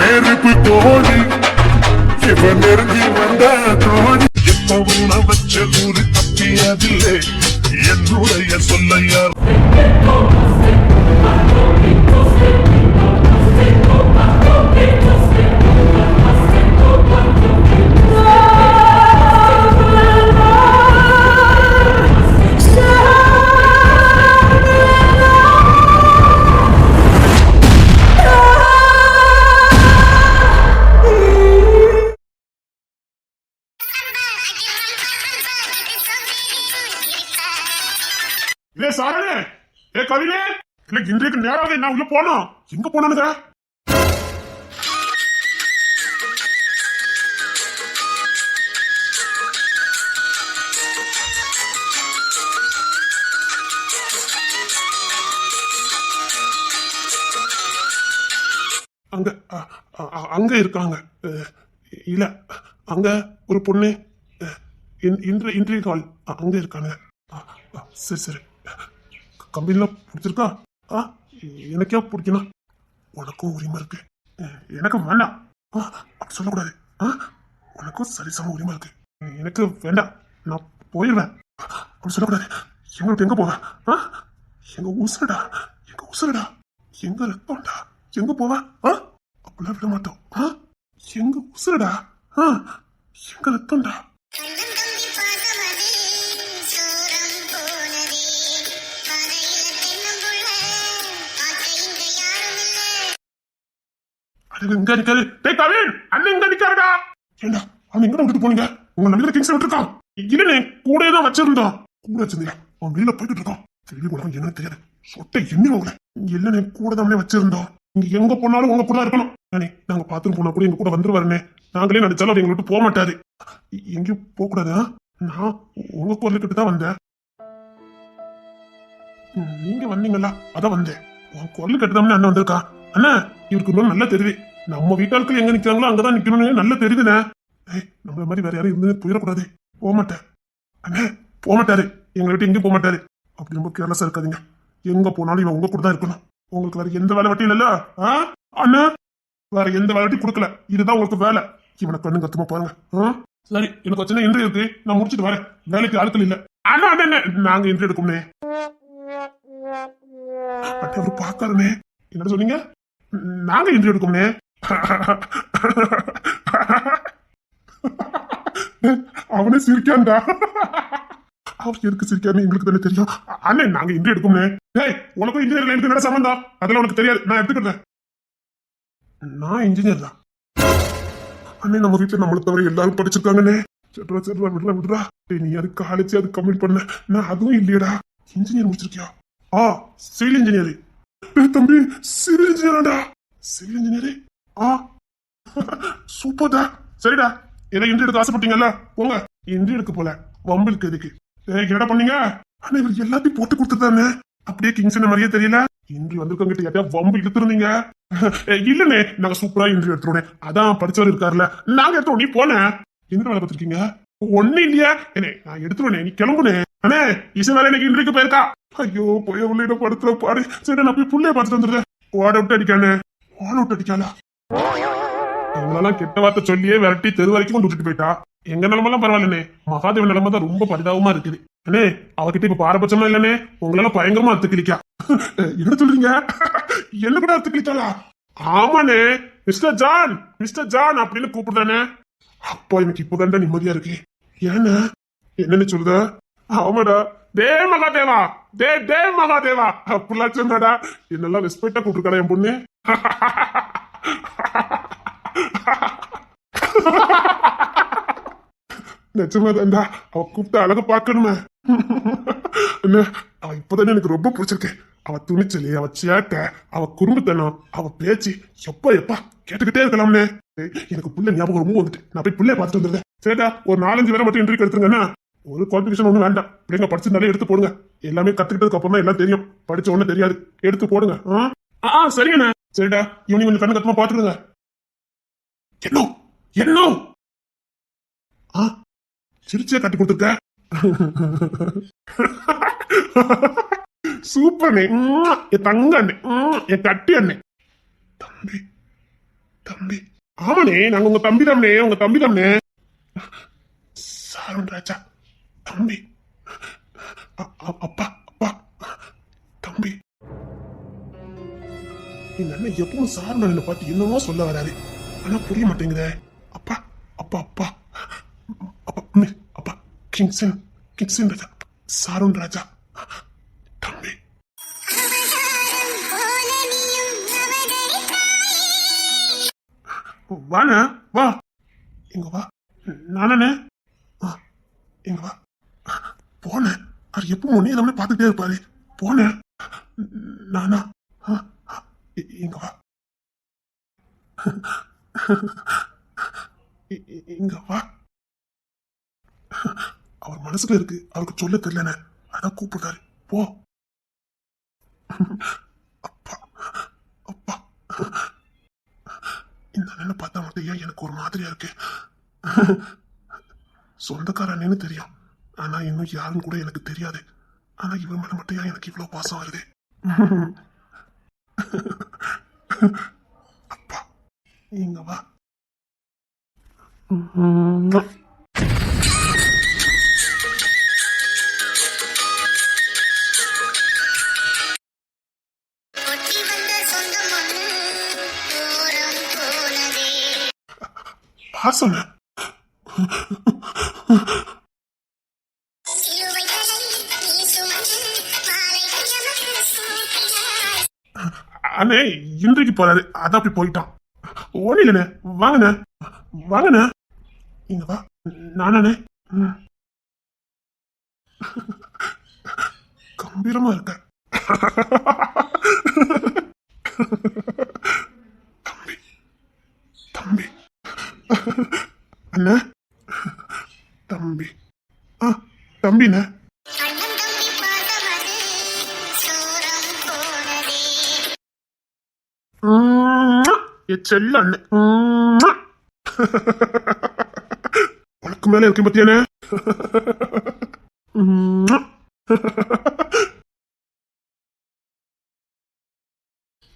நெருப்பு தோழி இவன் நெருங்கி வந்த தோழி எப்பவும் வச்ச ஊரு தப்பியதில்லை என்னுடைய சொல்லையார் சாரணே ஏ கவினே இல்ல இன்றைக்கு நேராக நான் உள்ள போனோம் எங்க போனானுங்க அங்க அங்க இருக்காங்க இல்ல அங்க ஒரு பொண்ணு இன்றைய கால் அங்க இருக்காங்க சரி சரி கம்பெனிலாம் பிடிச்சிருக்கா எனக்கே பிடிக்கணும் உனக்கும் உரிமை இருக்கு எனக்கு வேண்டாம் அப்படி சொல்லக்கூடாது உனக்கும் சரிசம உரிமை இருக்கு எனக்கு வேண்டாம் நான் போயிடுவேன் அப்படி சொல்லக்கூடாது எங்களுக்கு எங்க போவேன் எங்க உசுரடா எங்க ரத்தம்டா எங்க போவேன் அப்படிலாம் விட மாட்டோம் எங்க உசுரடா எங்க ரத்தம்டா இங்க நிக்காரு டேய் கவின் அண்ணன் இங்க நிக்காருடா ஏண்டா அவன் எங்க விட்டுட்டு போனீங்க உங்க நம்பிக்கை கிங்ஸ் விட்டுருக்கான் இல்லனே கூடயே தான் வச்சிருந்தோம் கூட வச்சிருந்தீங்க அவன் வெளியில போயிட்டு இருக்கான் வெளியே கூட என்னன்னு தெரியாது சொட்டை எண்ணி உங்களை இல்லனே கூட தான் வச்சிருந்தோம் இங்க எங்க போனாலும் உங்க கூட இருக்கணும் நானே நாங்க பாத்துட்டு போனா கூட எங்க கூட வந்துருவாருனே நாங்களே நினைச்சாலும் அவர் எங்க விட்டு போக மாட்டாரு எங்கேயும் போக கூடாது நான் உங்க குரலுக்கிட்டு தான் வந்தேன் நீங்க வந்தீங்களா அதான் வந்தேன் உன் குரல் கட்டுதாம்னு அண்ணன் வந்திருக்கா அண்ணா இவருக்கு இன்னும் நல்லா தெரியுது நம்ம வீட்டாட்கள் எங்க நிக்கிறாங்களோ அங்கதான் நிக்கணும்னு நல்லா தெரியுதுண்ணே நம்மள மாதிரி வேற யாரும் இருந்து போயிடக்கூடாது போக மாட்டேன் அண்ணே போக மாட்டாரு எங்களை விட்டு எங்கேயும் போக மாட்டாரு அப்படி ரொம்ப கேர்லஸா இருக்காதீங்க எங்க போனாலும் இவன் உங்க கூட தான் இருக்கணும் உங்களுக்கு வேற எந்த வேலை வட்டியும் இல்ல அண்ணா வேற எந்த வேலை வட்டி கொடுக்கல இதுதான் உங்களுக்கு வேலை இவனை கண்ணு கத்துமா பாருங்க சரி எனக்கு சின்ன இன்டர்வியூ இருக்கு நான் முடிச்சுட்டு வரேன் வேலைக்கு ஆட்கள் இல்ல அண்ணா அண்ணே நாங்க இன்டர்வியூ எடுக்கணும்னே அவரு பாக்காருனே என்ன சொன்னீங்க நாங்க இன்டர்வியூ எடுக்கோம்னே அவனே சிரிக்கான்டா அவர் எதுக்கு சிரிக்கான்னு எங்களுக்கு தானே தெரியும் அண்ணே நாங்க இன்டர்வியூ எடுக்கோம்னே ஏய் உனக்கும் இன்ஜினியர் எனக்கு என்ன சம்பந்தம் அதெல்லாம் உனக்கு தெரியாது நான் எடுத்துக்கிறேன் நான் இன்ஜினியர் தான் அண்ணே நம்ம வீட்டுல நம்மளை தவிர எல்லாரும் படிச்சிருக்காங்கண்ணே சரி விடுறா நீ அது காலேஜ் அது கம்ப்ளீட் பண்ண நான் அதுவும் இல்லையடா இன்ஜினியர் முடிச்சிருக்கியா சிவில் இன்ஜினியர் தம்பி சிவில் இன்ஜினியரா சிவில் இன்ஜினியரு சூப்பர்டா சரிடா ஏதோ இன்டர்வியூ எடுக்க ஆசைப்பட்டீங்கல்ல போங்க இன்டர்வியூ எடுக்க போல வம்பிலுக்கு எதுக்கு என்னடா பண்ணீங்க ஆனா இவர் எல்லாத்தையும் போட்டு கொடுத்துட்டானே அப்படியே கிங்ஸ் மாதிரியே தெரியல இன்டர்வியூ வந்திருக்கவங்க யார்ட்டா வம்பு இழுத்துருந்தீங்க இல்லனே நாங்க சூப்பரா இன்டர்வியூ எடுத்துருவோம் அதான் படிச்சவர் இருக்காருல்ல நாங்க எடுத்தோம் நீ போன என்ன வேலை பார்த்திருக்கீங்க ஒண்ணு இல்லையா என்ன நான் எடுத்துருவேனே நீ கிளம்புனே அண்ணே இசை வேலை எனக்கு இன்றைக்கு போயிருக்கா ஐயோ போய் உள்ள படுத்துற பாரு சரி நான் போய் புள்ளைய பார்த்துட்டு வந்துடுறேன் ஓட விட்டு அடிக்கானே ஓட விட்டு அடிக்காளா எங்களெல்லாம் கெட்ட வார்த்தை சொல்லியே விரட்டி தெரு வரைக்கும் கொண்டு விட்டுட்டு போயிட்டா எங்க நிலமெல்லாம் பரவாயில்லண்ணே மகாதேவ நிலைமை தான் ரொம்ப பரிதாபமா இருக்குது அண்ணே அவகிட்ட இப்ப பாரபட்சமா இல்லண்ணே உங்களால பயங்கரமா அறுத்து கிளிக்கா என்ன சொல்றீங்க என்ன கூட அறுத்து கிளிச்சாளா ஆமாண்ணே மிஸ்டர் ஜான் அப்படின்னு கூப்பிடுறானே அப்பா எனக்கு இப்போதான் நிம்மதியா இருக்கு ஏன்னா என்னன்னு சொல்லுத ஆமாடா டே மகாதேவா அப்படிலாம் சொன்னாடா என்னெல்லாம் ரெஸ்பெக்டா கூப்பிட்டுருக்காடா என் பொண்ணு நிஜமா தான்டா அவ கூப்பிட்டு அழக பாக்கணுமே என்ன அவ இப்பதானே எனக்கு ரொம்ப பிடிச்சிருக்கு அவ துணிச்சலி அவ சேட்டை அவ குறும்புத்தனம் அவ பேச்சு எப்பா கேட்டுக்கிட்டே இருக்கலாம்னே எனக்கு புள்ள ஞாபகம் ரொம்ப வந்துட்டு நான் போய் புள்ளைய பார்த்துட்டு வந்துருந்தேன் சரிடா ஒரு 4-5 பேரை மட்டும் இன்டர்வியூ எடுத்துருங்கன்னா ஒரு குவாலிஃபிகேஷன் ஒன்றும் வேண்டாம் பிள்ளைங்க படிச்சிருந்தாலே எடுத்து போடுங்க எல்லாமே கத்துக்கிட்டதுக்கு அப்புறம் தான் எல்லாம் தெரியும் படிச்ச ஒன்னும் தெரியாது எடுத்து போடுங்க சரிங்கண்ணா சரிடா இவனி கொஞ்சம் கண்ணு கத்தமா பாத்துருங்க என்ன சிரிச்சே கட்டி கொடுத்துருக்க சூப்பர் என் தங்க அண்ணே என் கட்டி அண்ணே தம்பி. ஆமாண்ணே, நாங்க உங்க தம்பி தானே, உங்க தம்பி தானே. சாருன் ராஜா தம்பி. அப்பா அப்பா தம்பி. எங்க அண்ணன் எப்பவும் சாருன் அண்ணனை பார்த்து என்னமோ சொல்ல வராரு, ஆனா புரிய மாட்டேங்குதே. அப்பா அப்பா அப்பா அப்பா அப்பா கிங்சன் கிங்சன் ராஜா சாருன் ராஜா தம்பி. வாண்ண வா, இங்க வா. நானே இங்க வா. போன அது எப்பவும் ஒன்னே நம்மளே பார்த்துட்டே இருப்பாரு. போன நானா இங்க வா. இங்க வா. அவர் மனசுல இருக்கு, அவருக்கு சொல்ல தெரியலன்னு அதான் கூப்பிடுறாரு. போ. அப்பா அப்பா. இந்த அண்ணனை பார்த்தா மட்டும் ஏன் எனக்கு ஒரு மாதிரியா இருக்கு. சொந்தக்கார அண்ணன்னு தெரியும், ஆனா இன்னும் யாருன்னு கூட எனக்கு தெரியாது. ஆனா இவன் மேல மட்டும் ஏன் எனக்கு இவ்வளவு பாசம் வருது. அப்பா இங்க வா. பாசம் அண்ணே இன்றைக்கு போறாரு, அதான் அப்படி போயிட்டான். ஓடிலண்ணே, வாங்கண்ணே வாங்கண்ணே. இங்க வா. நானே கம்பீரமா இருக்க. தம்பி தம்பி அண்ணா தம்பி. தம்பிண்ணே. செல்ல அண்ணன் உனக்கு மேல இருக்க பத்தியானே.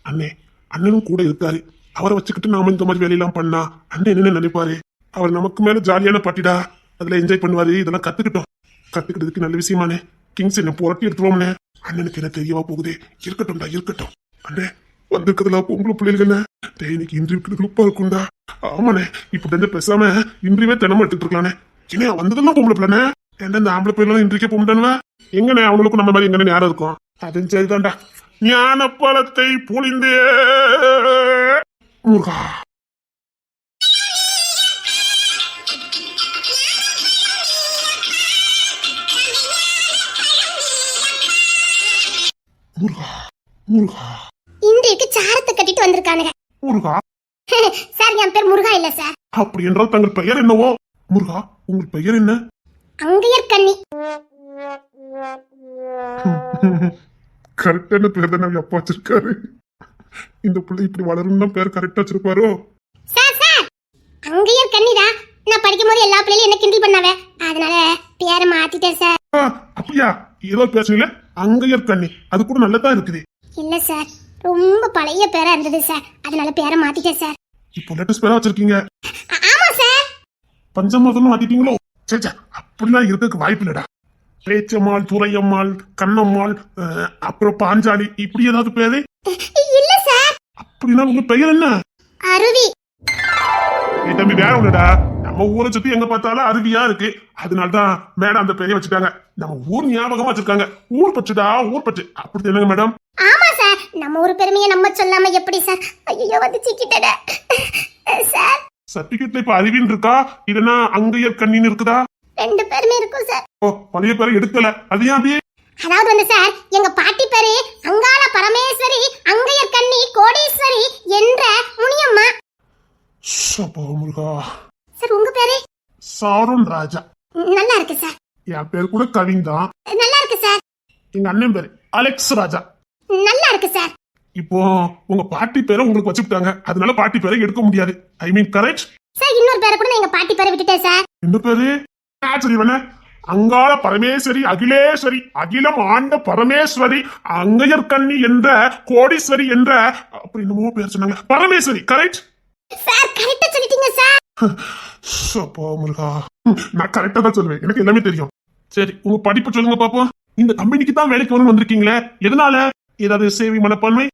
அண்ணே அண்ணனும் கூட இருக்காரு, அவரை வச்சுக்கிட்டு நாம இந்த மாதிரி வேலையெல்லாம் பண்ணா அண்ணன் என்ன நினைப்பாரு. அவர் நமக்கு மேல ஜாலியான பாட்டிடா, அதுல என்ஜாய் பண்ணுவாரு. இதெல்லாம் கத்துக்கிட்டதுக்கு நல்ல விஷயமானே. கிங்ஸ் என்ன புரட்டி எடுத்துருவோம்னே. அண்ணனுக்கு என்ன தெரியவா போகுது. இருக்கட்டும்டா இருக்கட்டும். அண்ணே வந்திருக்கிறதுல பொம்பளை பிள்ளைகள் இன்னைக்கு இன்டர்வியூ குரூப்பா இருக்கும்டா. ஆமாண்ணே, இப்ப தெரிஞ்ச பேசாம இன்டர்வியூவே தினமும் எடுத்துட்டு இருக்கலானே. ஏன்னா வந்ததெல்லாம் பொம்பளை பிள்ளைனே. ஏன்னா இந்த ஆம்பளை பிள்ளைலாம் இன்றைக்கே போட்டானுவா. எங்கண்ணே அவங்களுக்கும் நம்ம மாதிரி எங்கன்னு யாரும் இருக்கும். அதுவும் சரிதான்டா. ஞான பழத்தை பொழிந்தே முருகா. முருகா முருகா. இன்றைக்கு சாரத்தை கட்டிட்டு வந்திருக்கானுங்க. முருகா சார், என் பேர் முருகா இல்ல சார். அப்படி என்றால் தங்கள் பெயர் என்னவோ? முருகா உங்கள் பெயர் என்ன? அங்கையர் கண்ணி. கரெக்டான பேர் தானே அப்பா வச்சிருக்காரு. இந்த பிள்ளை இப்படி வளரும் பேர் கரெக்டா வச்சிருப்பாரோ? Sir sir, அங்கையர் கண்ணிடா. நான் படிக்கும் போது எல்லா பிள்ளைகளும் என்ன கிண்டல் பண்ணாவே, அதனால பேரை மாத்திட்டேன் சார். அப்படியா? ஏதோ பேசுறீங்களே அங்கையர் கண்ணி, அது கூட நல்லதா இருக்குது. இல்ல சார், ரொம்ப பழைய பேரா இருந்தது சார், அதனால பேரை மாத்திட்டேன் சார். இப்போ லேட்டஸ்ட் பேரா வச்சிருக்கீங்க? ஆமா சார். பஞ்சமாதம் மாத்திட்டீங்களோ? சே அப்படிலாம் இருக்கிறதுக்கு வாய்ப்பு இல்லடா. பேச்சம்மாள், துரையம்மாள், கண்ணம்மாள், அப்புறம் பாஞ்சாலி, இப்படி ஏதாவது பேரு? இல்ல சார். அப்படின்னா உங்க பெயர் என்ன? அருவி. தம்பி வேற ஒண்ணுடா, நம்ம ஊரை சுத்தி எங்க பார்த்தாலும் அருவியா இருக்கு, அதனாலதான் மேடம் அந்த பெரிய வச்சுட்டாங்க. நம்ம ஊர் ஞாபகமா வச்சிருக்காங்க. ஊர் பச்சுடா, ஊர் பச்சு. அப்படி என்னங்க மேடம்? ஆமா சார், நம்ம ஊர் பெருமையை நம்ம சொல்லாம எப்படி சார்? ஐயோ வந்து சிக்கிட்டட சார். சர்டிபிகேட்ல இப்ப அருவின்னு இருக்கா, இல்லனா அங்கையர் கண்ணின்னு இருக்குதா? ரெண்டு பேருமே இருக்கும் சார். ஓ, பழைய பேரை எடுக்கல, அது ஏன் அப்படியே? அதாவது வந்து சார், எங்க பாட்டி பேரு அங்காள பரமேஸ்வரி அங்கையர் கண்ணி கோடீஸ்வரி என்ற முனியம்மா. முருகா. சார் உங்க பேரு? சாருன் ராஜா. நல்லா இருக்கு சார். என் பேர் கூட கவின் தான். நல்லா இருக்கு சார். எங்க அண்ணன் பேரு அலெக்ஸ் ராஜா. நல்லா இருக்கு சார். இப்போ உங்க பாட்டி பேரை உங்களுக்கு வச்சுட்டாங்க, அதனால பாட்டி பேரை எடுக்க முடியாது. ஐ மீன் கரெக்ட் சார். இன்னொரு பேரை கூட நான் எங்க பாட்டி பேரை விட்டுட்டேன் சார். என்ன பேரு? ஆச்சரியவன அங்காள பரமேஸ்வரி அகிலேஸ்வரி அகிலம் ஆண்ட பரமேஸ்வரி அங்கையர் கண்ணி என்ற கோடீஸ்வரி என்ற அப்படி என்னமோ பேர் சொன்னாங்க. பரமேஸ்வரி கரெக்ட்? சார் கரெக்டா சொல்லிட்டீங்க சார். அப்பா முருகா, நான் கரெக்டா தான் சொல்லுவேன், எனக்கு எல்லாமே தெரியும். சரி, உங்க படிப்பு சொல்லுங்க பாப்போம். இந்த கம்பெனிக்கு தான் வேலைக்கு வரணும் வந்திருக்கீங்களே, எதனால? ஏதாவது சேவை மனப்பான்மை?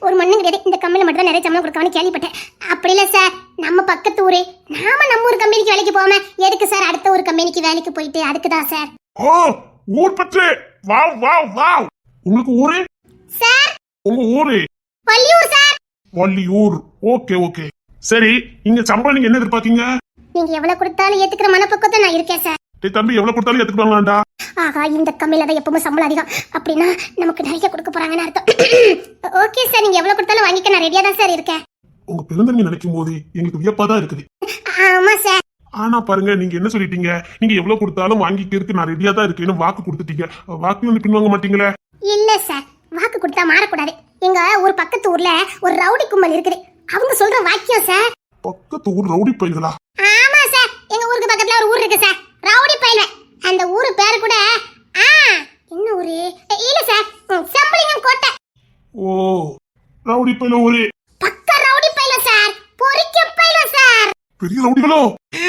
ஒரு மண்ணும் கிடையாது, இந்த கம்பெனில மட்டும் தான் நிறைய சம்பளம் கொடுக்கணும்னு கேள்விப்பட்டேன். அப்படி இல்ல சார், நம்ம பக்கத்து ஊரே, நாம நம்ம ஊர் கம்பெனிக்கு வேலைக்கு போகாம எதுக்கு சார் அடுத்த ஒரு கம்பெனிக்கு வேலைக்கு போயிட்டு, அதுக்கு தான் சார். ஓ, ஊர் பற்று. Wow wow wow. உங்களுக்கு ஊரே? சார் உங்க ஊரே Valliyur sir. Valliyur. Okay okay. சரி, இங்க சம்பளம் நீங்க என்ன எதிர்பார்க்கீங்க? நீங்க எவ்வளவு கொடுத்தாலும் ஏத்துக்கிற மனப்பக்குவத்தை நான் இருக்கேன் சார். டேய் தம்பி, எவ்வளவு கொடுத்தாலும் ஏத்துக்குவாங்களாண்டா? ஆகா, இந்த கம்பெனில தான் எப்பவுமே சம்பளம் அதிகம், அப்படின்னா நமக்கு நிறைய கொடுக்க போறாங்கன்னு அர்த்தம். ஓகே சார், நீங்க எவ்வளவு கொடுத்தாலும் வாங்கிக்க நான் ரெடியா தான் சார் இருக்கேன். உங்க பெருந்தன்மை நினைக்கும் போது எங்களுக்கு வியப்பா தான் இருக்குது. ஆமா சார். ஆனா பாருங்க, நீங்க என்ன சொல்லிட்டீங்க? நீங்க எவ்வளவு கொடுத்தாலும் வாங்கிக்கிறதுக்கு நான் ரெடியா தான் இருக்கேன்னு வாக்கு கொடுத்துட்டீங்க. வாக்கு வந்து பின்வாங்க மாட்டீங்களே? இல்ல சார், வாக்கு கொடுத்தா மாறக்கூடாது. எங்க ஒரு பக்கத்து ஊர்ல ஒரு ரவுடி கும்பல் இருக்குது, அவங்க சொல்ற வாக்கியம் சார். பக்கத்து ஊர் ரவுடி பயிர்களா? ஆமா சார், எங்க ஊருக்கு பக்கத்துல ஒரு ஊர் இருக்கு சார், ரவுடி பயில. அந்த ஊரு பேரு கூட என்ன ஊரு? இல்ல சார், செம்பலிங்கம் கோட்டை. ஓ, ரவுடி பயில ஊரே. பக்க ரவுடி பயில சார், பொறிக்க பயில சார். பெரிய ரவுடிகளோ?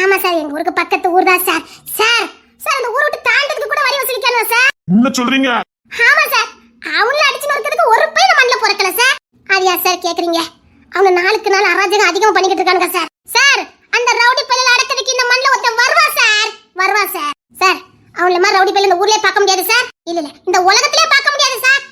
ஆமா சார், எங்க ஊருக்கு பக்கத்து ஊர் தான் சார். சார் சார், அந்த ஊரை விட்டு தாண்டதுக்கு கூட வரி வசூலிக்கணும் சார். என்ன சொல்றீங்க? ஆமா சார், அவங்கள அடிச்சு நொறுக்கிறதுக்கு ஒரு பை மண்ணில பொறக்கல சார். அது யார் சார் கேக்குறீங்க? அவங்க நாளுக்கு நாள் அராஜகம் அதிகமா பண்ணிக்கிட்டு இருக்காங்க சார். சார், அந்த ரவுடி பையில அடக்கிறதுக்கு இந்த மண்ணில ஒருத்தன் வருவா சார், வருவா சார். சார், அவங்கள மாதிரி ரவுடி பையில இந்த ஊர்லயே பார்க்க முடியாது சார். இல்ல இல்ல, இந்த உலகத்திலே பார்க்க முடியாது சார்.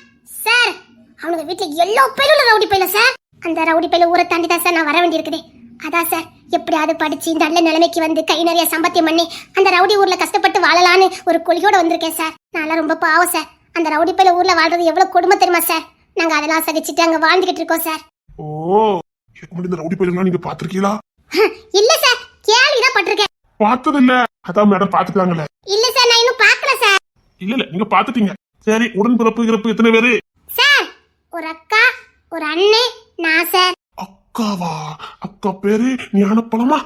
சார், அவனுங்க வீட்டுல எல்லா பையில ரவுடி பையில சார். அந்த ரவுடி பையில ஊரை தாண்டி தான் சார் நான் வர வேண்டியிருக்குது. அதான் சார், எப்படியாவது படிச்சு இந்த நல்ல நிலைமைக்கு வந்து கை நிறைய சம்பாத்தியம் பண்ணி அந்த ரவுடி ஊர்ல கஷ்டப்பட்டு வாழலான்னு ஒரு கொள்கையோட வந்திருக்கேன் சார். நான் ரொம்ப பாவம் சார். அந்த ரவுடி பையில ஊர்ல வாழ்றது எவ்வளவு கொடுமை தெரியுமா சார்? நாங்க அதெல்லாம் சகிச்சுட்டு அங்க வாழ்ந்துகிட்டு இருக்கோம் சார். ஓ, இதுக்கு முன்னாடி இந்த ரவுடி பயிலாம் நீங்க பாத்திருக்கீங்களா? இல்ல சார், கேள்விதான் பட்டிருக்கேன். பார்த்தது இல்ல. அதான் மேடம் பாத்துட்டாங்களே. இல்ல சார், நான் இன்னும் பார்க்கல சார். இல்ல இல்ல, நீங்க பாத்துட்டீங்க. சரி, உடன்பிறப்பு இறப்பு எத்தனை பேரு? சார், ஒரு அக்கா, ஒரு அண்ணே, நான் சார். அக்காவா? அக்கா பேரு ஞானப்பழமா?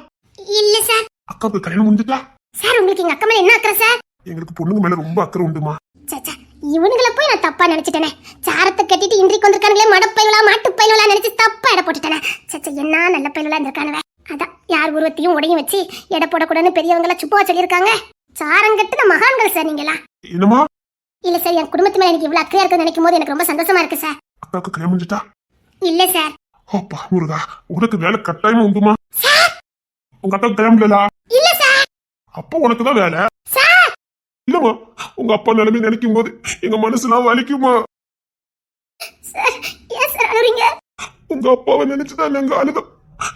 இல்ல சார். அக்காவுக்கு கல்யாணம் முடிஞ்சுட்டா? சார், உங்களுக்கு எங்க அக்கா மேல என்ன அக்கறை சார்? எங்களுக்கு பொண்ணுங்க மேல ரொம்ப அக்கறை உண்டுமா. சச்சா, இவனுங்கள போய் நான் தப்பா நினைச்சிட்டேனே. சாரத்தை கட்டிட்டு இன்றைக்கு வந்திருக்கானுங்களே, மடப்பையிலா மாட்டுப்பையிலா நினைச்சு தப்பா எடை போட்டுட்டேனே. சச்சா, என்ன நல்ல பையிலா இருந்திருக்கானுவே. அதான் யார் உருவத்தையும் உடையும் வச்சு எடை போடக்கூடாதுன்னு பெரியவங்கள சுப்பா சொல்லியிருக்காங்க. சாரங்கட்டுன மகான்கள் சார் நீங்களா. என்னமா? இல்ல சார், என் குடும்பத்து மேல எனக்கு இவ்வளவு அக்கறையா இருக்குன்னு நினைக்கும் போது எனக்கு ரொம்ப சந்தோஷமா இருக்கு சார். அக்காவுக்கு கல்யாணம் முடிஞ்சுட்டா? இல்ல சார். அப்பா முருகா, உனக்கு வேலை கட்டாயமா உண்டுமா? சார், உங்க அக்காவுக்கு கல்யாணம் இல்லலா? இல்ல சார். அப்ப உனக்கு தான் வேலை சார். இல்லமா? உங்க அப்பா நிலைமை நினைக்கும் போது எங்க மனசுலாம் வலிக்குமா? சார், ஏன் சார் அழுறீங்க? உங்க அப்பாவை நினைச்சுதான் நாங்க அழுதோம்.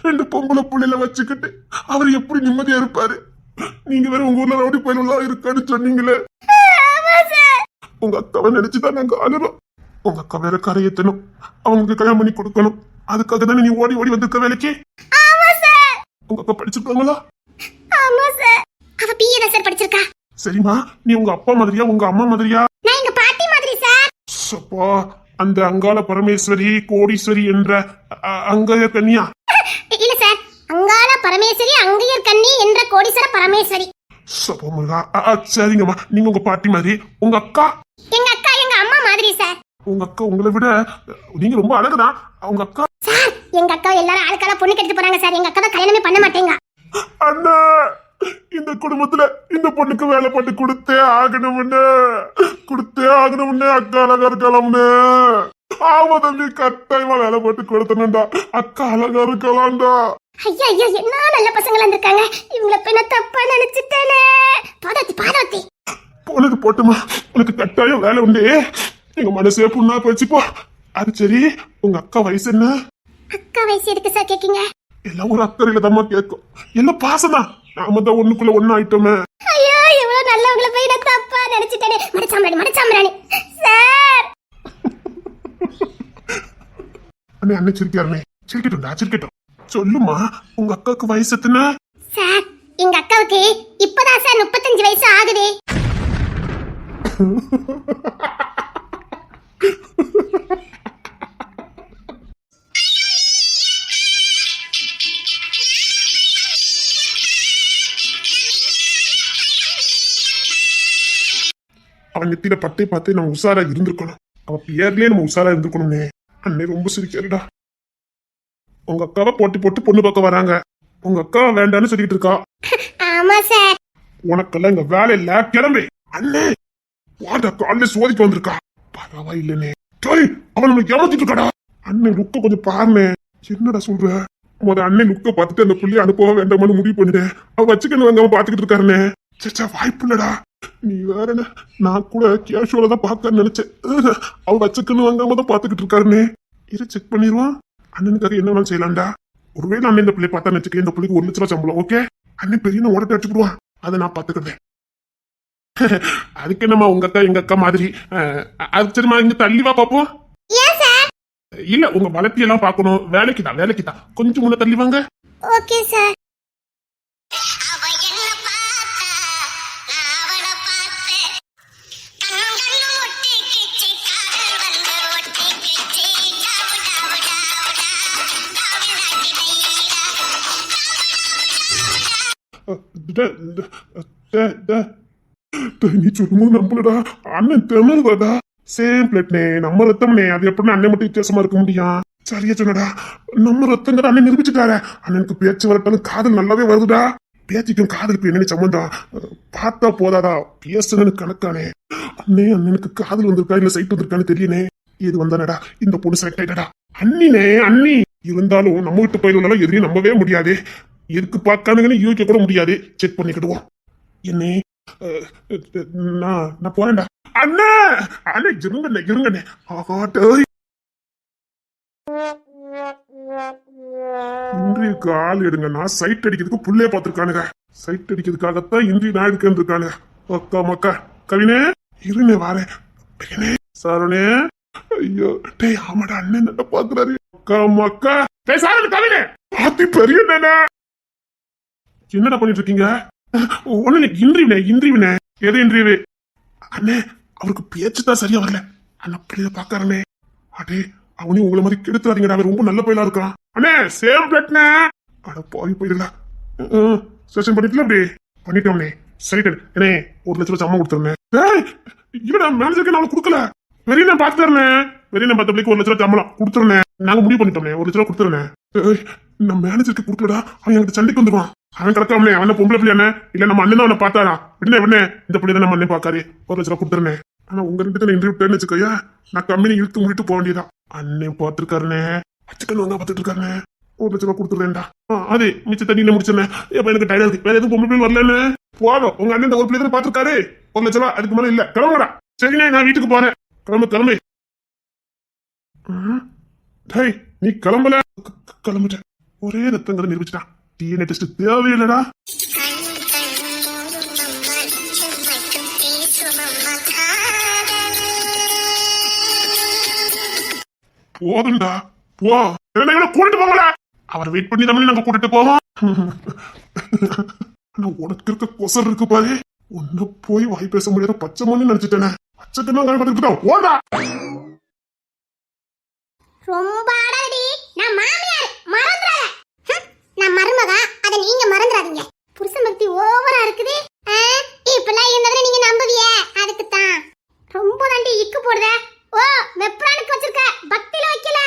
2 பொம்பளை புள்ளைல வச்சுக்கிட்டு அவர் எப்படி நிம்மதியா இருப்பாரு? நீங்க வேற உங்க ஊர்ல ரவுடி பயிலாம் இருக்கான்னு சொன்னீங்களே. உங்க அக்காவை நினைச்சுதான் நாங்க அழுறோம். உங்க அக்கா வேற கரையேத்தணும், அவங்களுக்கு கல்யாணம் பண்ணி கொடுக்கணும். அதுக்காக தானே நீ ஓடி ஓடி வந்திருக்க வேலைக்கு. உங்க அக்கா படிச்சிருக்காங்களா? ஆமா சார், அவ பிஏ தான் சார் படிச்சிருக்கா. சரிமா, நீ உங்க அப்பா மாதிரியா உங்க அம்மா மாதிரியா? நான் எங்க பாட்டி மாதிரி சார். அப்பா, அந்த அங்காள பரமேஸ்வரி கோடீஸ்வரி என்ற அங்கைய கன்னியா? இல்ல சார், அங்காள பரமேஸ்வரி அங்கையர் கன்னி என்ற கோடீஸ்வர பரமேஸ்வரி. முருகா, சரிங்கம்மா. நீங்க உங்க பாட்டி மாதிரி, உங்க அக்கா? எங்க அக்கா எங்க அம்மா மாதிரி சார். உங்க அக்கா உங்களை விட நீங்க ரொம்ப அழகுதான். உங்க அக்கா? சார், எங்க அக்கா எல்லாரும் ஆளுக்கால பொண்ணு கட்டிட்டு போறாங்க சார். எங்க அக்கா தான் கல்யாணமே பண்ண மாட்டேங்க. அண்ணா, இந்த குடும்பத்துல இந்த பொண்ணுக்கு வேலை பண்ணி கொடுத்தே ஆகணும்னு அக்கா அழகா இருக்கலாம்னு. ஆமா தம்பி, கட்டாயமா வேலை போட்டு கொடுத்தனும்டா. அக்கா அழகா இருக்கலாம்டா. ஐயா ஐயா, என்ன நல்ல பசங்களா இருந்திருக்காங்க. இவங்களை போய் நான் தப்பா நினைச்சிட்டேனே. பாதாத்தி போனது போட்டுமா, உனக்கு கட்டாயம் வேலை உண்டு. எங்க மனசே புண்ணா போச்சுப்போ. அது சரி, உங்க அக்கா வயசு என்ன? அக்கா வயசு எதுக்கு சார் கேக்கீங்க? எல்லாம் ஒரு அக்கறையில தாம்மா கேட்கும். எல்லாம் பாசம்தான். நாம தான் ஒண்ணுக்குள்ள ஒண்ணு ஆயிட்டோமே. ஐயோ, இவ்வளவு நல்லவங்களை போய் நான் தப்பா நினைச்சிட்டேனே. மடச்சாம்பராணி சார். அண்ணே சிரிக்காருனே. சிரிக்கட்டும். சொல்லுமா, உங்க அக்காவுக்கு வயசு எத்தனை? சார், எங்க அக்காவுக்கு இப்பதான் சார் 35 வயசு ஆகுது. அவன் நெத்தியில பட்டை பார்த்து நம்ம உஷாரா இருந்திருக்கணும். அவன் பேர்லயே நம்ம உஷாரா இருந்திருக்கணும்னே. அண்ணே ரொம்ப சிரிக்காருடா. உங்க அக்காவை போட்டி போட்டு பொண்ணு பார்க்க வராங்க. உங்க அக்கா வேண்டான்னு சொல்லிட்டு இருக்கா. ஆமா சார். உனக்கெல்லாம் இங்க வேலை இல்ல, கிளம்பு. அண்ணே வாடா, காலையில சோதிக்க வந்திருக்கா. பரவாயில்லனே. அவன் நம்மளுக்கு ஏமாத்திட்டு இருக்காடா. அண்ணன் லுக்க கொஞ்சம் பாருனே. என்னடா சொல்ற? அண்ணன் லுக்க பார்த்துட்டு அந்த புள்ளிய அனுப்பவா வேண்டாமான்னு முடிவு பண்ணிட்டேன். அவ வச்சுக்கணும் வாங்க பாத்துக்கிட்டு இருக்காருனே. சச்சா வாய்ப்பு இல்லடா. நீ வேற என்ன, நான் கூட கேஷுவலா தான் பாக்கன்னு நினைச்சேன். அவ வச்சுக்கணும் வாங்காம தான் பாத்துக்கிட்டு இருக்காருனே. இரு செக் பண்ணிடுவான். அண்ணனுக்காக என்ன வேணாலும் செய்யலாம்டா. ஒருவேளை அண்ணன் இந்த பிள்ளை பார்த்தா நினைச்சுக்க, இந்த பிள்ளைக்கு 1 லட்ச ரூபா சம்பளம். ஓகே, அண்ணன் பெரிய ஓடத்தை அடிச்சுடுவான். அதை நான் பாத்துக்கிறேன். அதுக்கு என்னமா உங்க அக்கா எங்க அக்கா மாதிரி. அது சரிமா, இங்க தள்ளிவா பாப்போம். இல்ல உங்க வளர்த்தி எல்லாம் பாக்கணும். வேலைக்கு தான் கொஞ்சம் முன்ன தள்ளி வாங்க. Okay sir. நீ சொல்லும்போது நம்பலடா. அண்ணன் திணறுவாடா. சேம் பிளட்னே, நம்ம ரத்தம்னே. அது எப்படி அண்ணன் மட்டும் வித்தியாசமா இருக்க முடியும்? சரியா சொன்னடா. நம்ம ரத்தங்கிற அண்ணன் நிரூபிச்சுட்டாரு. அண்ணனுக்கு பேச்சு வரட்டாலும் காதல் நல்லாவே வருதுடா. பேச்சுக்கும் காதலுக்கு என்னன்னு சம்பந்தம்? பார்த்தா போதாதா, பேசுன்னு கணக்கானே. அண்ணனுக்கு காதல் வந்திருக்கா இல்ல சைட் வந்திருக்கான்னு தெரியனே. இது வந்தானடா, இந்த பொண்ணு செலக்ட் ஆயிட்டடா. அண்ணி இருந்தாலும் நம்ம வீட்டு பயிரெல்லாம் எதையும் நம்பவே முடியாது. எதுக்கு பார்க்கானுங்கன்னு யோசிக்க கூட முடியாது. செக் பண்ணிக்கிடுவோம். என்னே நான் போறேன்டா. அண்ணா இருங்கண்ணே. இன்றைய கால் எடுங்க. நான் சைட் அடிக்கிறதுக்கு புள்ளைய பாத்துருக்கானுங்க. சைட் அடிக்கிறதுக்காகத்தான் இன்றைய நான் எடுக்கன்னு இருக்கானுங்க. அக்கா மக்கா கவினே இருனே வாரேன். சாரணே ஐயோ டே ஆமாடா, அண்ணன் என்ன பாக்குறாரு. அக்கா மக்கா சாரண கவினே ஆத்தி பெரிய என்னடா பண்ணிட்டு இருக்கீங்க? ஒண்ணு இன்றிவினே. எது இன்றிவு? அண்ணே அவருக்கு பேச்சு தான் சரியா வரல. அண்ணா பிள்ளைய பாக்காரனே. அடே அவனையும் உங்களை மாதிரி கெடுத்துறாதீங்கடா. அவன் ரொம்ப நல்ல பையலா இருக்கான். அண்ணே சேம் பிளட்னே. அட போய் போயிடலாம். செஷன் பண்ணிட்டுல அப்படி பண்ணிட்டோம்னே. சரிட்டு என்னே 1 லட்ச ரூபா சம்பளம் கொடுத்துருந்தேன். இல்லடா மேனேஜருக்கு நான் கொடுக்கல. வெறிய நான் பாத்துறேன். வெறிய நான் 10 பிள்ளைக்கு 1 லட்ச ரூபா சம்பளம் கொடுத்துருந்தேன். நாங்க முடிவு பண்ணிட்டோம்னே. 1 லட்ச ரூபா கொடுத்துருந்தேன். நான் மேனேஜருக்கு கொடுக்கலடா. அவன் என்கிட்ட சண்டைக்கு வந்துருவான். அவன் கிடக்காமலே அவன பொம்பளை பிள்ளை என்ன இல்ல நம்ம அண்ணன் அவனை பார்த்தாரா? விடனே இந்த பிள்ளை தான் நம்ம அண்ணன் பாக்காரு. 1 லட்ச ரூபா கொடுத்துருனேன். ஆனா உங்க 2 பேரும் இன்டர்வியூ வச்சுக்கோயா, நான் கம்பெனி இழுத்து முடிட்டு போக வேண்டியதான். அண்ணன் பாத்துருக்காருனே. வச்சுக்கணும் வாங்க பாத்துட்டு இருக்காருனே. 1 லட்ச ரூபா கொடுத்துருந்தேன்டா. அது மிச்ச தண்ணியில முடிச்சிருந்தேன். இப்ப எனக்கு டயர்டா இருக்கு. வேற எதுவும் பொம்பளை பிள்ளை வரலன்னு போதும். உங்க அண்ணன் இந்த ஒரு பிள்ளை தான் பாத்துருக்காரு. 1 லட்ச ரூபா அதுக்கு மேல இல்ல. கிளம்புடா. சரிண்ணே நான் வீட்டுக்கு போறேன். கிளம்பு. நீ கிளம்புட்ட. ஒரே ரத்தங்களை நிரூபிச்சுட்டான். DNA test தேவையில்லடா. போதும்டா போ. கூட்டிட்டு போங்களா? அவரை வெயிட் பண்ணி தான் நாங்க கூட்டிட்டு போவோம். உனக்கு இருக்க கொசர் இருக்கு பாரு. ஒன்னு போய் வாய் பேச முடியாத பச்சை மண்ணு நினைச்சிட்டேனே. பச்சை ஓடா. ரொம்ப அடடி. நான் மாமியார் மறந்துறாத. நான் மருமக, அத நீங்க மறந்துறாதீங்க. புருஷன் பக்தி ஓவரா இருக்குது. இப்பெல்லாம் என்னதுல நீங்க நம்புவிய? அதுக்கு தான் ரொம்ப தாண்டி இக்கு போடுத. ஓ வெப்ரானுக்கு வச்சிருக்க, பக்தில வைக்கல.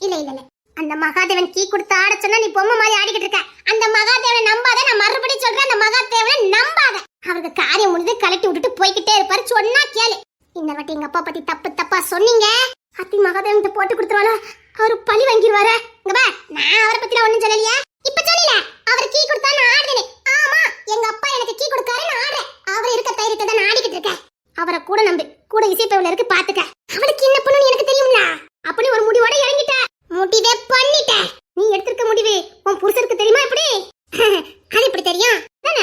இல்ல அந்த மகாதேவன் கீ கொடுத்து ஆட சொன்னா நீ பொம்மை மாதிரி ஆடிக்கிட்டு இருக்க. அந்த மகாதேவனை நம்பாத. நான் மறுபடியும் சொல்றேன், அந்த மகாதேவனை நம்பாத. அவருக்கு காரியம் முடிஞ்சு கலட்டி விட்டுட்டு போய்கிட்டே இருப்பாரு. சொன்னா கேளு. இந்த வாட்டி எங்க அப்பா பத்தி தப்பா சொன்னீங்க. அத்தி மகாதேவன் போட்டு கொடுத்துருவாளோ, அவரு பழி வாங்கிடுவாரு. இங்க பா, நான் அவரை பத்தி ஒண்ணும் சொல்லலையா? இப்ப சொல்லல. அவர் கீ கொடுத்தா நான் ஆடுறேன். ஆமா, எங்க அப்பா எனக்கு கீ கொடுக்காரு, நான் ஆடுறேன். அவர் இருக்க தைரியத்தை தான் நான் ஆடிக்கிட்டு இருக்கேன். அவரை கூட நம்பு. கூட இசைப்பேவுல இருக்கு பாத்துக்க. அவளுக்கு என்ன பண்ணணும்னு எனக்கு தெரியும்ல. அப்படி ஒரு முடிவோட இறங்கிட்ட. முடிவே பண்ணிட்ட. நீ எடுத்திருக்க முடிவு உன் புருஷருக்கு தெரியுமா? எப்படி அது எப்படி தெரியும்?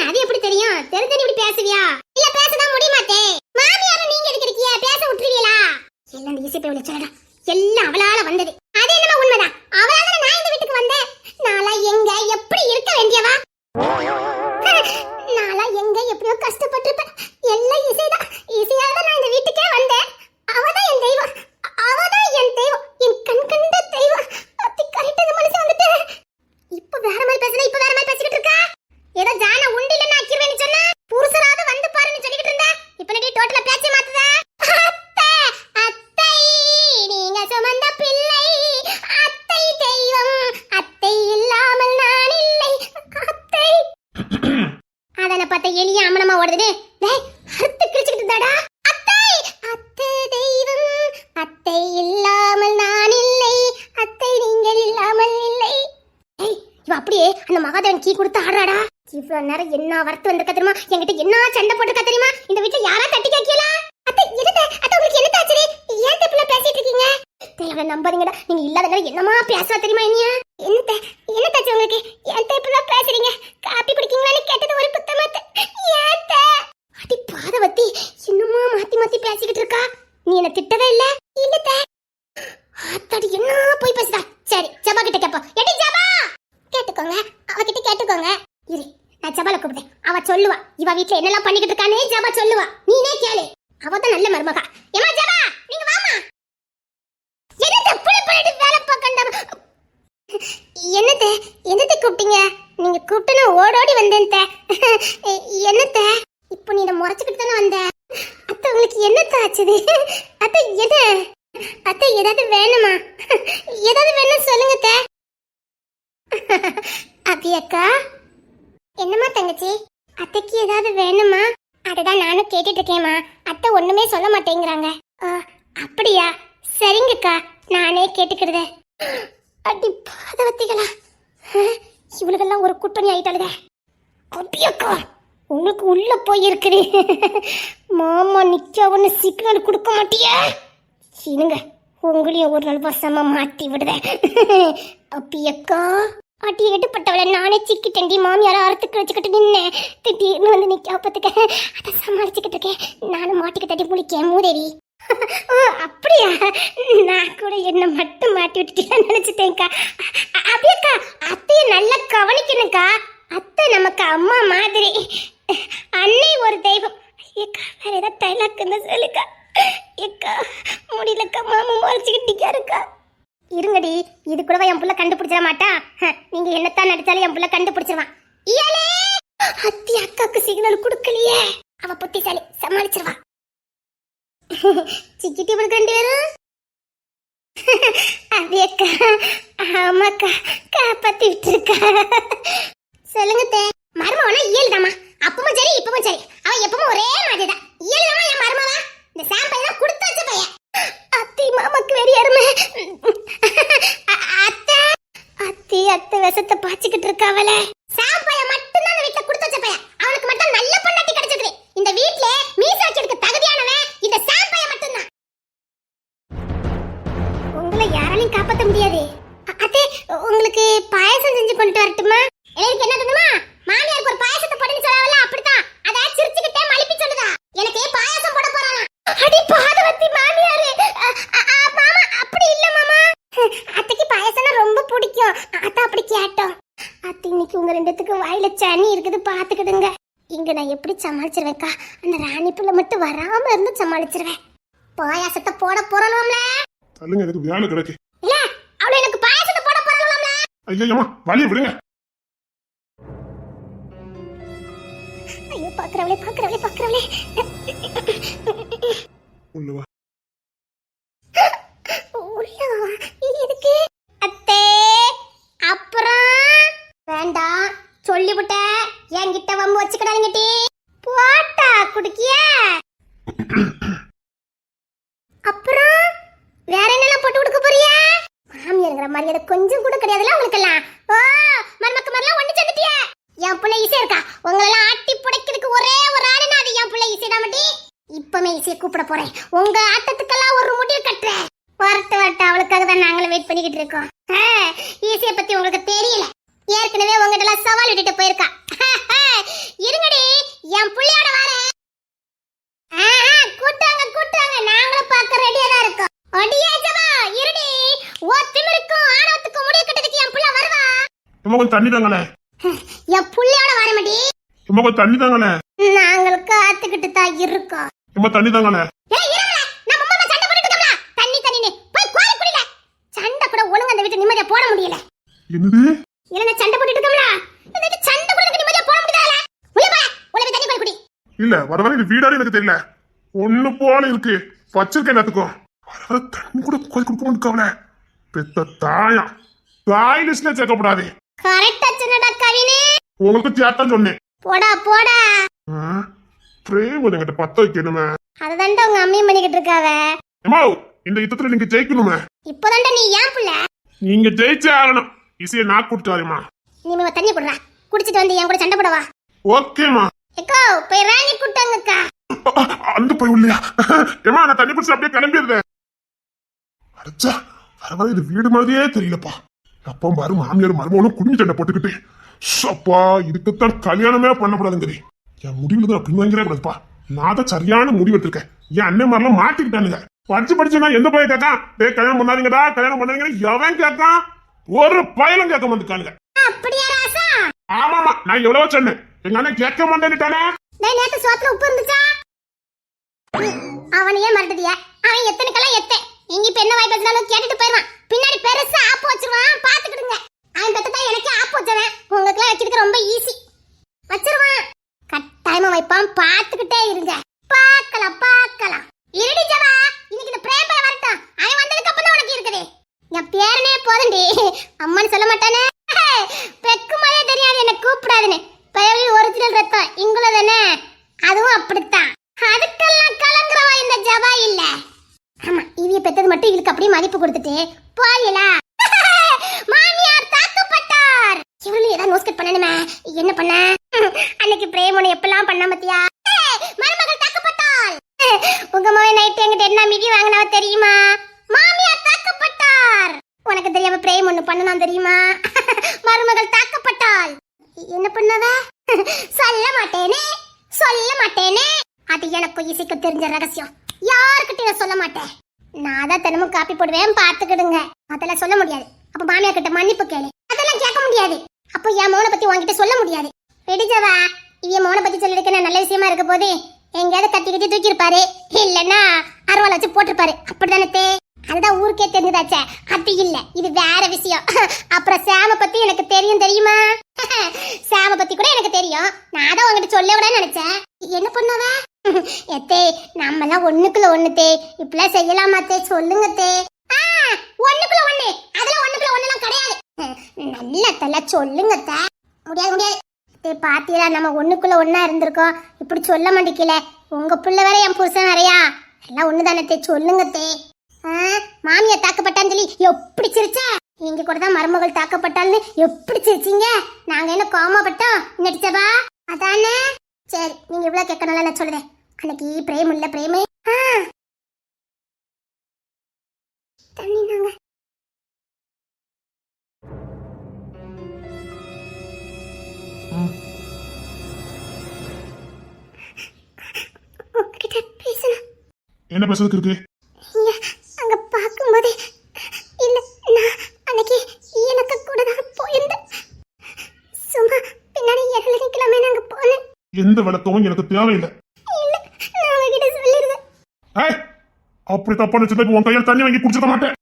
அது எப்படி தெரியும்? தெரிஞ்சு இப்படி பேசுவியா? இல்ல பேசதான் முடியுமாட்டே. மாமியாரும் நீங்க எதுக்கு இருக்கீங்க? பேச விட்டுருவீங்களா? எல்லாம் இந்த இசைப்பேவுல சொல்லடா. எல்லாம் அவளால வந்தது. அது என்னமா உண்மைதான். அவளால நான் இந்த வீட்டுக்கு வந்தேன். நாளா எங்க எப்படி இருக்க வேண்டியவா? நாளா எங்க எப்படியோ கஷ்டப்பட்டிருப்பேன். எல்லாம் இசைதான். இசையால நான் இந்த வீட்டுக்கே வந்தேன். அவதான் என் தெய்வம். அவதான் என் தெய்வம். என் கண் கண்ட தெய்வம். அத்தி கரெக்டா இந்த மனுஷன் வந்துட்டு இப்ப வேற மாதிரி பேசுற. இப்ப வேற மாதிரி பேசிக்கிட்டு இருக்கா. ஏதோ ஜான உண்டில நான் ஆக்கிருவேன்னு சொன்னா புருஷராவது வந்து பாருன்னு சொல்லிக்கிட்டு இருந்த. இப்ப நீ டோட்டலா பேச்ச மாத்துதா. அத்தை நீங்க சுமந்த பிள்ளை மகாதேவன் கீ கொடுத்து ஆடுறாடா. இவ்வளவு நேரம் என்ன வரத்து வந்திருக்க தெரியுமா? என்கிட்ட என்ன சண்டை போட்டுருக்க தெரியுமா? இந்த வீட்டுல யாரா தட்டி கேட்கல? அத்தை என்னத்த அத்தை உங்களுக்கு என்ன தாச்சு? ஏன் இப்படி பேசிட்டு இருக்கீங்க? தேவை நம்பாதீங்கடா. நீங்க இல்லாத நேரம் என்னமா பேசுறா தெரியுமா? என்னத்த என்ன தாச்சு உங்களுக்கு? ஏன் இப்படி பேசுறீங்க? காப்பி குடிக்கீங்களான்னு கேட்டது ஒரு குத்தமா? ஏத்த அடி பாதவத்தி இன்னுமா மாத்தி மாத்தி பேசிக்கிட்டு இருக்கா? நீ என்ன திட்டவே இல்ல? இல்லத்த அத்தாடி என்ன போய் பேசுதா? சரி ஜபா கிட்ட கேப்போம். எடி ஜபா கேட்டுக்கோங்க, அவகிட்ட கேட்டுக்கோங்க. இரு நான் ஜபால கூப்பிட்டேன், அவ சொல்லுவா இவ வீட்ல என்னெல்லாம் பண்ணிக்கிட்டு இருக்கானே. ஜபா சொல்லுவா, நீனே கேளு. அவதான் நல்ல மருமகா. ஏமா ஜபா நீங்க வாமா. என்னத்த புளி புளிட்டு வேலை பார்க்கண்டா? என்னத்த கூப்பிட்டீங்க? நீங்க கூப்பிட்டுன்னு ஓடோடி வந்தேன். என்னத்த இப்போ நீ முறைச்சுக்கிட்டு தானே வந்த? அத்தை உங்களுக்கு என்னத்த ஆச்சுது? அத்தை என்ன அத்தை ஏதாவது வேணுமா? ஏதாவது வேணும் சொல்லுங்க. அபியக்கா என்னம்மா தங்கச்சி, அத்தைக்கு ஏதாவது வேணுமா? அதுதான் நானும் கேட்டுட்டு இருக்கேம்மா. அத்தை ஒண்ணுமே சொல்ல மாட்டேங்கிறாங்க. அப்படியா? சரிங்கக்கா, நானே கேட்டுக்கிறத. அடி பாதவத்திகளா, இவளுக்கெல்லாம் ஒரு கூட்டணி ஆயிட்டாளுங்க. அபியக்கா உங்களுக்கு உள்ள போயிருக்குது. மாமா நிக்க ஒன்னு சிக்னல் கொடுக்க மாட்டியா? இருங்க உங்களையும் ஒரு நாள் வசமா மாட்டி விடுவேன். அப்பியக்கா அடி எடுப்பட்டவளை நானே சிக்கிட்டேன்டி. மாமியார அறுத்துக்கு வச்சுக்கிட்டு நின்னேன். திடீர்னு வந்து நிக்க பத்துக்க அதை சமாளிச்சுக்கிட்டு இருக்கேன். நானும் மாட்டிக்கிட்டடி முழிக்கேன் மூதேவி. அப்படியா? நான் கூட என்ன மட்டும் மாட்டி விட்டுட்டேன்னு நினைச்சிட்டேன்க்கா. அப்படியேக்கா அத்தைய நல்லா கவனிக்கணும்க்கா. அத்தை நமக்கு அம்மா மாதிரி, அன்னை ஒரு தெய்வம். ஏக்கா வேற ஏதாவது டைலாக் இருந்தா சொல்லுக்கா. ஏக்கா முடியலக்கா, மாமா முறைச்சிக்கிட்டீங்க இருக்கா. இருங்கடி, இது கூடவா என் புள்ள கண்டுபிடிச்சிட மாட்டா? நீங்க என்னத்தான் நடிச்சாலும் என் புள்ள கண்டுபிடிச்சிருவான். இயலே அத்தி அக்காக்கு சிக்னல் கொடுக்கலையே. அவ புத்திசாலி, சமாளிச்சிருவா. சிக்கிட்டி உங்களுக்கு 2 பேரும். அதேக்கா ஆமாக்கா காப்பாத்தி விட்டுருக்கா. சொல்லுங்க தே. மருமவனா இயல்தாமா, அப்பவும் சரி இப்பவும் சரி. அவ எப்பவும் ஒரே மாதிரிதான். இயல்தாமா என் மருமவா. இந்த சாம்பல் எல்லாம் கொடுத்து வச்ச பையன். அத்தி மாமாக்கு வெறி அருமை. அத்தை அத்தி அத்தை விஷத்தை பாய்ச்சிக்கிட்டு இருக்காவல. சாம்பைய மட்டும் தான் இந்த வீட்டுல கொடுத்து வச்ச பையன். அவனுக்கு மட்டும் நல்ல பொண்ணாட்டி கிடைச்சிருக்கு. இந்த வீட்டுல மீசாட்சிக்கு தகுதியானவன் இந்த சாம்பைய மட்டும்தான். உங்களை யாராலையும் காப்பாற்ற முடியாது. அத்தை உங்களுக்கு பாயசம் செஞ்சு கொண்டு வரட்டுமா? எனக்கு என்ன தெரியுமா, மாமியாருக்கு ஒரு பாயசத்தை போடுன்னு சொல்லாவல, அப்படித்தான் அத சிரிச்சுக்கிட்டே மலிப்பி சொல்லுதா. எனக்கு பாயசம் போட போறானா? அடி பாதவத்தி மாமியாரே. மாமா அப்படி இல்ல மாமா, அத்தைக்கு பாயசம்னா ரொம்ப பிடிக்கும். அத்தை அப்படி கேட்டோம். அத்தை இன்னைக்கு உங்க 2 வாயில சனி இருக்குது, பாத்துக்கிடுங்க. இங்க நான் எப்படி சமாளிச்சிருவேன்க்கா? அந்த ராணி பிள்ளை மட்டும் வராம இருந்து சமாளிச்சிருவேன். பாயாசத்தை போட போறோம்ல. சொல்லுங்க, எனக்கு வேலை கிடக்கு. இல்ல அவள எனக்கு பாயாசத்தை போட போறோம்ல. ஐயம்மா வலிய விடுங்க. ஐயோ பாக்குறவளே. உள்ளவா உள்ளவா எதுக்கு? அத்தே அப்புறம் வேண்டாம் சொல்லிவிட்ட. என்கிட்ட வம்பு வச்சுக்கிடாதீங்கட்டி. போட்டா குடிக்கிய. அப்புறம் வேற என்னெல்லாம் போட்டு கொடுக்க போறியா? மாமியாருங்கிற மரியாதை கொஞ்சம் கூட கிடையாதுல்ல உங்களுக்கெல்லாம். ஓ மருமக்கு மாதிரிலாம் ஒண்ணு சேர்ந்துட்டிய. என் பிள்ளை ஈஸியா இருக்கா? உங்களெல்லாம் ஆட்டி புடைக்கிறதுக்கு ஒரே ஒரு ஆளுனா அது என் பிள்ளை ஈஸியா மாட்டி. இப்பமே ஈஸியா கூப்பிட போறேன். உங்க ஆட்டத்துக்கெல்லாம் ஒரு முடிவு கட்டுறேன். வரட்டு அவளுக்காக தான் நாங்களும் வெயிட் பண்ணிக்கிட்டு இருக்கோம். ஈஸியா பத்தி உங்களுக்கு தெரியல. ஏற்கனவே உங்ககிட்ட எல்லாம் சவால் விட்டுட்டு போயிருக்கா. இருங்கடி என் புள்ளையோட வரேன். கூட்டாங்க நாங்களும் பார்க்க ரெடியா தான் இருக்கோம். அடியே ஜபா இருடி. ஓ திமிருக்கும் ஆணவத்துக்கும் முடிவு கட்டதுக்கு என் புள்ள வருவா. அம்மா கொஞ்சம் தண்ணி தாங்களே. என் புள்ளையோட வர மாட்டி. அம்மா கொஞ்சம் தண்ணி தாங்களே. நாங்கள் காத்துக்கிட்டு தான் இருக்கோம். அம்மா தண்ணி தாங்களே. போட முடியல. என்னது? இல்ல சண்டை போட்டுட்டு இருக்கோம்ல. இந்த சண்டை போடுறதுக்கு நிம்மதியா போட முடியல. உள்ள போய் தண்ணி குடி. இல்ல வர வர இது வீடானே எனக்கு தெரியல. ஒண்ணு போல இருக்கு. வச்சிருக்கேன் எல்லாத்துக்கும். வர தண்ணி கூட கோயில் கொடுக்க மாட்டேங்கவல. பெத்த தாயா. தாய் லிஸ்ட்ல சேர்க்கப்படாது. கரெக்ட்டா சொன்னடா கவினே. உங்களுக்கு சேத்தான் சொன்னேன். போடா. பிரேம் என்கிட்ட பத்த வைக்கணுமே. அததான்டா உங்க அம்மையும் பண்ணிக்கிட்டு இருக்காவ. அம்மா இந்த யுத்தத்துல நீங்க ஜெயிக்கணுமே. இப்போதான்டா நீ ஏன் புள்ள? நீங்க ஜெயிச்சே ஆகணும். இசையை நான் கூப்பிட்டு வரேம்மா. நீ தண்ணி குடுறா, குடிச்சிட்டு வந்து என் கூட சண்டை போடவா. ஓகேமா. எக்கோ போய் ராணி கூட்டாங்கக்கா. அந்த போய் இல்லையா? ஏமா நான் தண்ணி குடிச்சு அப்படியே கிளம்பிடுறேன். அடச்சா, பரவாயில்ல, இது வீடு மாதிரியே தெரியலப்பா. அப்பா பாரு, மாமியார் மருமகனும் குடும்பி சண்டை போட்டுக்கிட்டு. அப்பா, இதுக்குத்தான் கல்யாணமே பண்ணக்கூடாதுங்கிறே. என் முடிவுல தான் அப்படி வாங்கிறே கூடாதுப்பா. நான் தான் சரியான முடிவு எடுத்திருக்கேன். என் அண்ணன் மாதிரிலாம் மாட்டிக்கிட்டானுங்க. படிச்சுனா எந்த பையன் கேட்கான்? கல்யாணம் பண்ணாதீங்கடா, கல்யாணம் பண்ணாதீங்க எவன் கேட்கான்? ஒரு பயலும் கேட்க மாட்டேங்கானுங்க. அப்படியா ராசா? ஆமாமா, நான் எவ்வளவு சொன்னேன், எங்க அண்ணன் கேட்க மாட்டேன்னுட்டானே. டேய், நேத்து சோத்துல உப்பு இருந்துச்சா? அவனையே மறந்துட்டியா? அவன் எத்தனைக்கெல்லாம் எத்த. நீங்க இப்ப என்ன வாய் பேசினாலும் கேட்டுட்டு போயிடுவான். பின்னாடி பெருசா ஆப்பு வச்சிருவான், பாத்துக்கிடுங்க. அவன் பெத்ததான் எனக்கே ஆப்பு வச்சவன். உங்களுக்குலாம் வச்சிருக்க ரொம்ப ஈஸி. வச்சிருவான், கட்டாயமா வைப்பான், பாத்துக்கிட்டே இருங்க. பார்க்கலாம். இருடி ஜவா, இன்னைக்கு இந்த பிரேம் பையன் வரட்டும். அவன் வந்ததுக்கு அப்புறம் தான் உனக்கு இருக்குது. என் பேரனே போதண்டி, அம்மான்னு சொல்ல மாட்டானே. பெக்கு மாதிரியே தெரியாது என்ன கூப்பிடாதுன்னு. பயவி ஒரிஜினல் ரத்தம் இங்குள்ள தானே, அதுவும் அப்படித்தான். அதுக்கெல்லாம் கலங்குறவா இந்த ஜவா இல்ல. ஆமா, இவிய பெத்தது மட்டும் இதுக்கு அப்படியே மதிப்பு கொடுத்துட்டு போயலா. மாமியார் தாக்கப்பட்டார். இவளும் ஏதாவது நோஸ்கட் பண்ணணுமே. என்ன பண்ண? அன்னைக்கு பிரேமனை எப்பெல்லாம் பண்ண பத்தியா? மருமகள் தாக்கப்பட்டாள். உங்க மகன் நைட் எங்கிட்ட என்ன மிதி வாங்கினவ தெரியுமா? மாமியார் தாக்கப்பட்டார். உனக்கு தெரியாம பிரேம் ஒண்ணு பண்ணணும் தெரியுமா? மருமகள் தாக்கப்பட்டாள். என்ன பண்ணவ? சொல்ல மாட்டேனே. அது எனக்கு இசைக்கு தெரிஞ்ச ரகசியம். யாருக்கிட்ட சொல்ல மாட்டேன். நான் தான் தினமும் காப்பி போடுவேன், பாத்துக்கிடுங்க. அதெல்லாம் சொல்ல முடியாது. அப்ப மாமியார் கிட்ட மன்னிப்பு கேளு. அதெல்லாம் கேட்க முடியாது. அப்போ என் மோனை பத்தி உன்கிட்ட சொல்ல முடியாது. வெடிஜவா, இவ மோனை பத்தி சொல்லிருக்க நல்ல விஷயமா இருக்க போது எங்கேயாவது கட்டி தூக்கி இருப்பாரு, இல்லன்னா அருவாள் வச்சு போட்டிருப்பாரு. அப்படிதானே? அதுதான் ஊருக்கே தெரிஞ்சதாச்சே. அது இல்ல, இது வேற விஷயம். அப்புறம் சாம பத்தி எனக்கு தெரியுமா? சாம பத்தி கூட எனக்கு தெரியும். நான் தான் உங்ககிட்ட சொல்ல விட நினைச்சேன். என்ன பண்ணவ? எத்தே, நம்ம எல்லாம் ஒண்ணுக்குள்ள ஒண்ணுத்தே. இப்பெல்லாம் செய்யலாமா தே? சொல்லுங்க தே. ஒண்ணுக்குள்ள ஒண்ணு, அதெல்லாம் ஒண்ணுக்குள்ள ஒண்ணுலாம் கிடையாது. நல்ல தல சொல்லுங்க தே. முடியாது. தே, பாத்தீங்களா, நம்ம ஒண்ணுக்குள்ள ஒண்ணா இருந்திருக்கோம். இப்படி சொல்ல மாட்டேங்கல. உங்க புள்ள வேற, என் புருஷன் வேறையா? எல்லாம் ஒண்ணுதானே தே, சொல்லுங்க தே. மாமியார் தாக்கப்பட்டான்னு சொல்லி எப்படி சிரிச்ச? நீங்க கூட தான் மருமகள் தாக்கப்பட்டாள்னு எப்படி சிரிச்சீங்க? நாங்க என்ன கோமப்பட்டோம் நடிச்சவா? அதானே. சரி, நீங்க இவ்வளவு கேட்கணும்ல, நான் சொல்லுவேன். அன்னைக்கு பிரேம் இல்ல, பிரேமே தண்ணி நாங்க என்ன பேசுறதுக்கு இருக்கு? அங்க பாக்கும்போது இல்ல, நான் அன்னைக்கு எனக்கு கூட தான் போயிருந்தேன். சும்மா பின்னாடி எரல நிக்கலாமே நாங்க போனேன். எந்த விளக்கமும் எனக்கு தேவையில்லை. இல்ல, நான் உங்ககிட்ட சொல்லிருந்தேன். அப்படி தப்பா நினைச்சதுக்கு உன் கையில தண்ணி வாங்கி குடிச்சிட மாட்டேன்.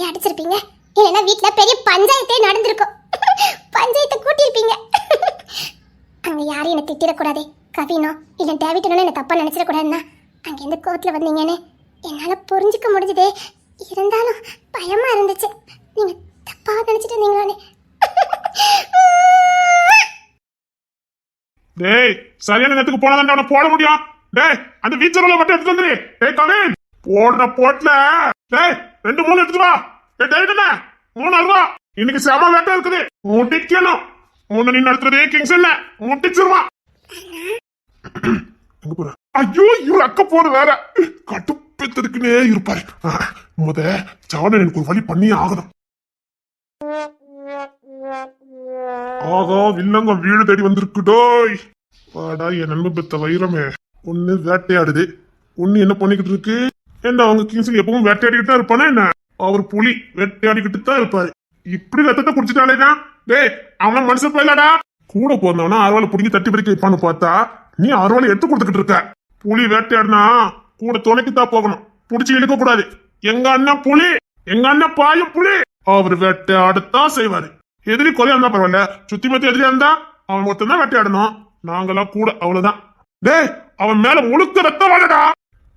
அடிச்சிருப்பீங்க, இல்லைன்னா வீட்டுல பெரிய பஞ்சாயத்தே நடந்திருக்கும். பஞ்சாயத்தை கூட்டியிருப்பீங்க. அங்க யாரையும் என்ன திட்டிடக்கூடாது, கவினோ இல்ல டேவிட்டனோ என்ன தப்பா நினைச்சிடக்கூடாதுன்னா அங்க எந்த கோவத்துல வந்தீங்கன்னு என்னால புரிஞ்சுக்க முடிஞ்சதே. இருந்தாலும் பயமா இருந்துச்சு, நீங்க தப்பா நினைச்சிட்டு இருந்தீங்களே. டேய், சரியான நேரத்துக்கு போனதாண்டா அவனை போட முடியும். டேய், அந்த வீச்சரோல மட்டும் எடுத்து வந்துரு. டேய் கவின், போடுற போட்ல டேய் 2-3 எடுத்து வா. டேவிட்டனா 3 ரூபா. இன்னைக்கு செம வேட்டை இருக்குது, முடிக்கணும். முன்ன நீ நடத்துறதே கிங்ஸ் இல்ல, முடிச்சிருவான். எங்க போற? ஐயோ, இவர் அக்க போற வேற கட்டுப்பெத்ததுக்குன்னே இருப்பாரு. முத சவன எனக்கு ஒரு வழி பண்ணி ஆகணும். ஆகா, வில்லங்க வீடு தேடி வந்திருக்குடோய். வாடா என் நண்பன் பெத்த வைரமே. ஒண்ணு வேட்டையாடுது, ஒண்ணு என்ன பண்ணிக்கிட்டு இருக்கு? என்ன அவங்க கிங்ஸ் எப்பவும் வேட்டையாடிக்கிட்டு தான் இருப்பானா என்ன? அவர் புலி வேட்டையாடிக்கிட்டு தான் இருப்பாரு. இப்படி ரத்தத்தை குடிச்சிட்டாலேதான். டேய், அவன் மனுஷன் போயிலாடா. கூட போறவனா அறுவாலை புடிங்கி தட்டி பறிக்க வைப்பான்னு பார்த்தா நீ அறுவாலை எடுத்து கொடுத்துக்கிட்டு இருக்க. புலி வேட்டையாடினா கூட துணைக்குத்தான் போகணும், புடிச்சு இழுக்க கூடாது. எங்க அண்ணன் புலி, எங்க அண்ணன் பாயும் புலி. அவர் வேட்டையாடத்தான் செய்வாரு. எதிரி கொலையா இருந்தா பரவாயில்ல, சுத்தி மத்தி எதிரியா இருந்தா அவன் மொத்தம் தான் வேட்டையாடணும். நாங்கெல்லாம் கூட, அவ்வளவுதான். டேய், அவன் மேல முழுக்க ரத்தம் வாடா,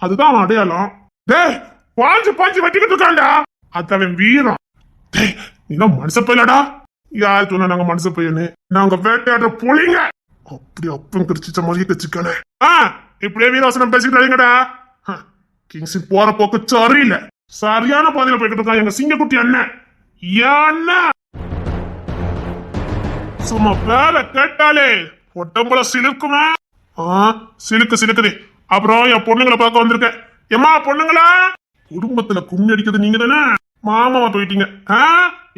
அதுதான் அவன் அடையாளம். டேய், பாஞ்சு வெட்டிக்கிட்டு இருக்கான்டா, அது அவன் வீரம். டேய், நீ மனுஷ போயிலடா. யார் சொன்னா நாங்க மனுஷ பையனு? நாங்க வேட்டையாடுற புலிங்க. அப்படி அப்பன் கிரிச்சிச்ச மாதிரியே கச்சிக்கானே. இப்படியே வீரவசனம் பேசிக்கிட்டாங்கடா. கிங்ஸ் போற போக்கு சரியில்லை. சரியான பாதையில போய்கிட்டு இருக்கான் எங்க சிங்கக்குட்டி அண்ணன். ஏன்னா சும்மா வேலை கேட்டாலே உடம்புல சிலுக்குமா? சிலுக்குது. அப்புறம் என் பொண்ணுங்களை பார்க்க வந்திருக்கேன். ஏமா பொண்ணுங்களா, குடும்பத்துல கும்மி அடிக்கிறது நீங்க தானே? மாமாவா போயிட்டீங்க.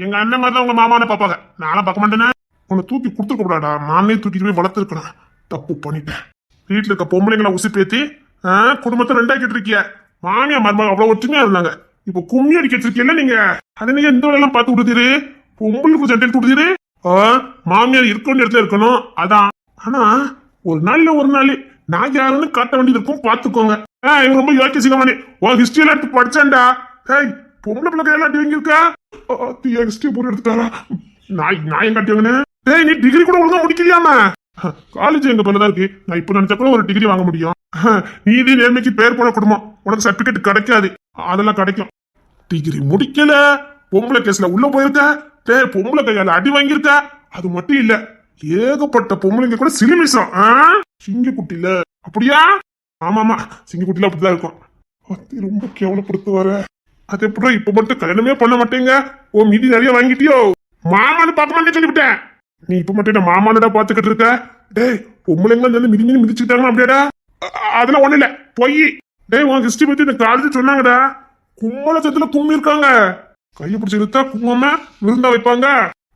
எங்க அண்ணன் மாதிரி தான் உங்க மாமானே பாப்பாங்க. நானும் பார்க்க மாட்டேனே. உன்னை தூக்கி கொடுத்துருக்க கூடாடா. நானே தூக்கிட்டு போய் வளர்த்துருக்கேன். தப்பு பண்ணிட்டேன். வீட்டுல இருக்க பொம்பளைங்களை உசி பேத்தி குடும்பத்தை ரெண்டாக்கிட்டு இருக்கிய. மாமியா மருமகள் அவ்வளவு ஒற்றுமையா இருந்தாங்க. இப்ப கும்மி அடிக்க வச்சிருக்கீல்ல நீங்க. அதை நீங்க எந்த வேலையெல்லாம் பார்த்து கொடுத்தீரு? பொம்பளுக்கு சண்டையில் கொடுத்தீரு. மாமியார் இருக்கணும் இடத்துல இருக்கணும். அதான். ஆனா ஒரு நாள் நான் யாருன்னு காட்ட வேண்டியது இருக்கும். பாத்துக்கோங்க. இவங்க ரொம்ப யோசிக்க சிங்கமானி. ஹிஸ்டரி எல்லாம் எடுத்து படிச்சேன்டா. பொம்பளை பிள்ளை எல்லாம் டிவிங்கிருக்கா? ஹிஸ்டரி போட்டு எடுத்துட்டாரா? நான் கட்டிவங்கன்னு. நீ டிகிரி கூட ஒழுங்கா முடிக்கலையாம? காலேஜ் எங்க பிள்ளைதான் இருக்கு. நான் இப்ப நினைச்சா கூட ஒரு டிகிரி வாங்க முடியும். நீதி நேர்மைக்கு பேர் போன குடும்பம். உனக்கு சர்டிபிகேட் கிடைக்காது. அதெல்லாம் கிடைக்கும். டிகிரி முடிக்கல, பொம்பளை கேஸ்ல உள்ள போயிருக்க, பொம்பளை கையால அடி வாங்கியிருக்க. அது மட்டும் இல்ல, ஏகப்பட்ட பொம்பளைங்க கூட சிலிமிசம். சிங்கக்குட்டில அப்படியா? ஆமாமா, சிங்கக்குட்டில அப்படிதான் இருக்கும். ரொம்ப கேவலப்படுத்துவார. அது எப்படி இப்ப மட்டும் கல்யாணமே பண்ண மாட்டேங்க? மீதி நிறைய வாங்கிட்டியோ? மாமான்னு பார்க்க மாட்டேன்னு சொல்லிவிட்டேன். நீ இப்ப மட்டும் மாமானடா பாத்துக்கிட்டு இருக்க. பொம்பளைங்க வந்து மிதி மிதிச்சுட்டாங்க அப்படியாடா? அதெல்லாம் ஒண்ணு இல்ல, பொய். உன் ஹிஸ்டரி பத்தி இந்த காலேஜ் சொன்னாங்கடா. கும்பல சத்துல கும்மி இருக்காங்க. கையை பிடிச்சி இழுத்தா குங்கும விருந்தா வைப்பாங்க.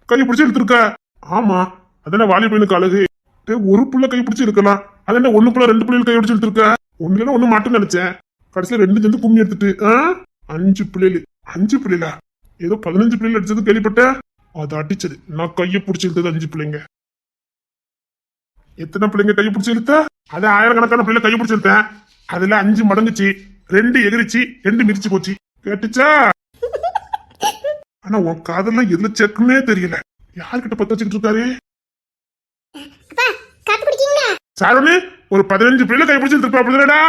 கையை பிடிச்சி இழுத்துருக்க. ஆமா, அதான வாலி பையனுக்கு அழகு. ஒரு புள்ள கை பிடிச்சி இருக்கலாம். அதென்ன ஒண்ணு புள்ள 2 பிள்ளைகள் கை பிடிச்சி இழுத்துருக்க. ஒண்ணு மாட்டேன்னு நினைச்சேன். கடைசியில 2 சேர்ந்து கும்மி எடுத்துட்டு 5 பிள்ளைகள். 5 பிள்ளைகளா? ஏதோ 15 பிள்ளைகள் அடிச்சது கேள்விப்பட்ட. அது அடிச்சது நான் கையை பிடிச்சி இழுத்தது 5 பிள்ளைங்க. எத்தனை பிள்ளைங்க கையை பிடிச்சி இழுத்த? அது ஆயிரக்கணக்கான பிள்ளை கையை பிடிச்சி இழுத்தேன். அதுல 5 மடங்குச்சு, 2 எகிரிச்சு, 2 மிதிச்சு போச்சு. கேட்டுச்சா? ஆனா உன் காதெல்லாம் எதுல சேர்க்குன்னே தெரியல. யாருக்கிட்ட பத்த வச்சுக்கிட்டு இருக்காரு? சாரணி ஒரு 15 பிள்ளைல கை பிடிச்சு இருப்பா அப்படிதானடா?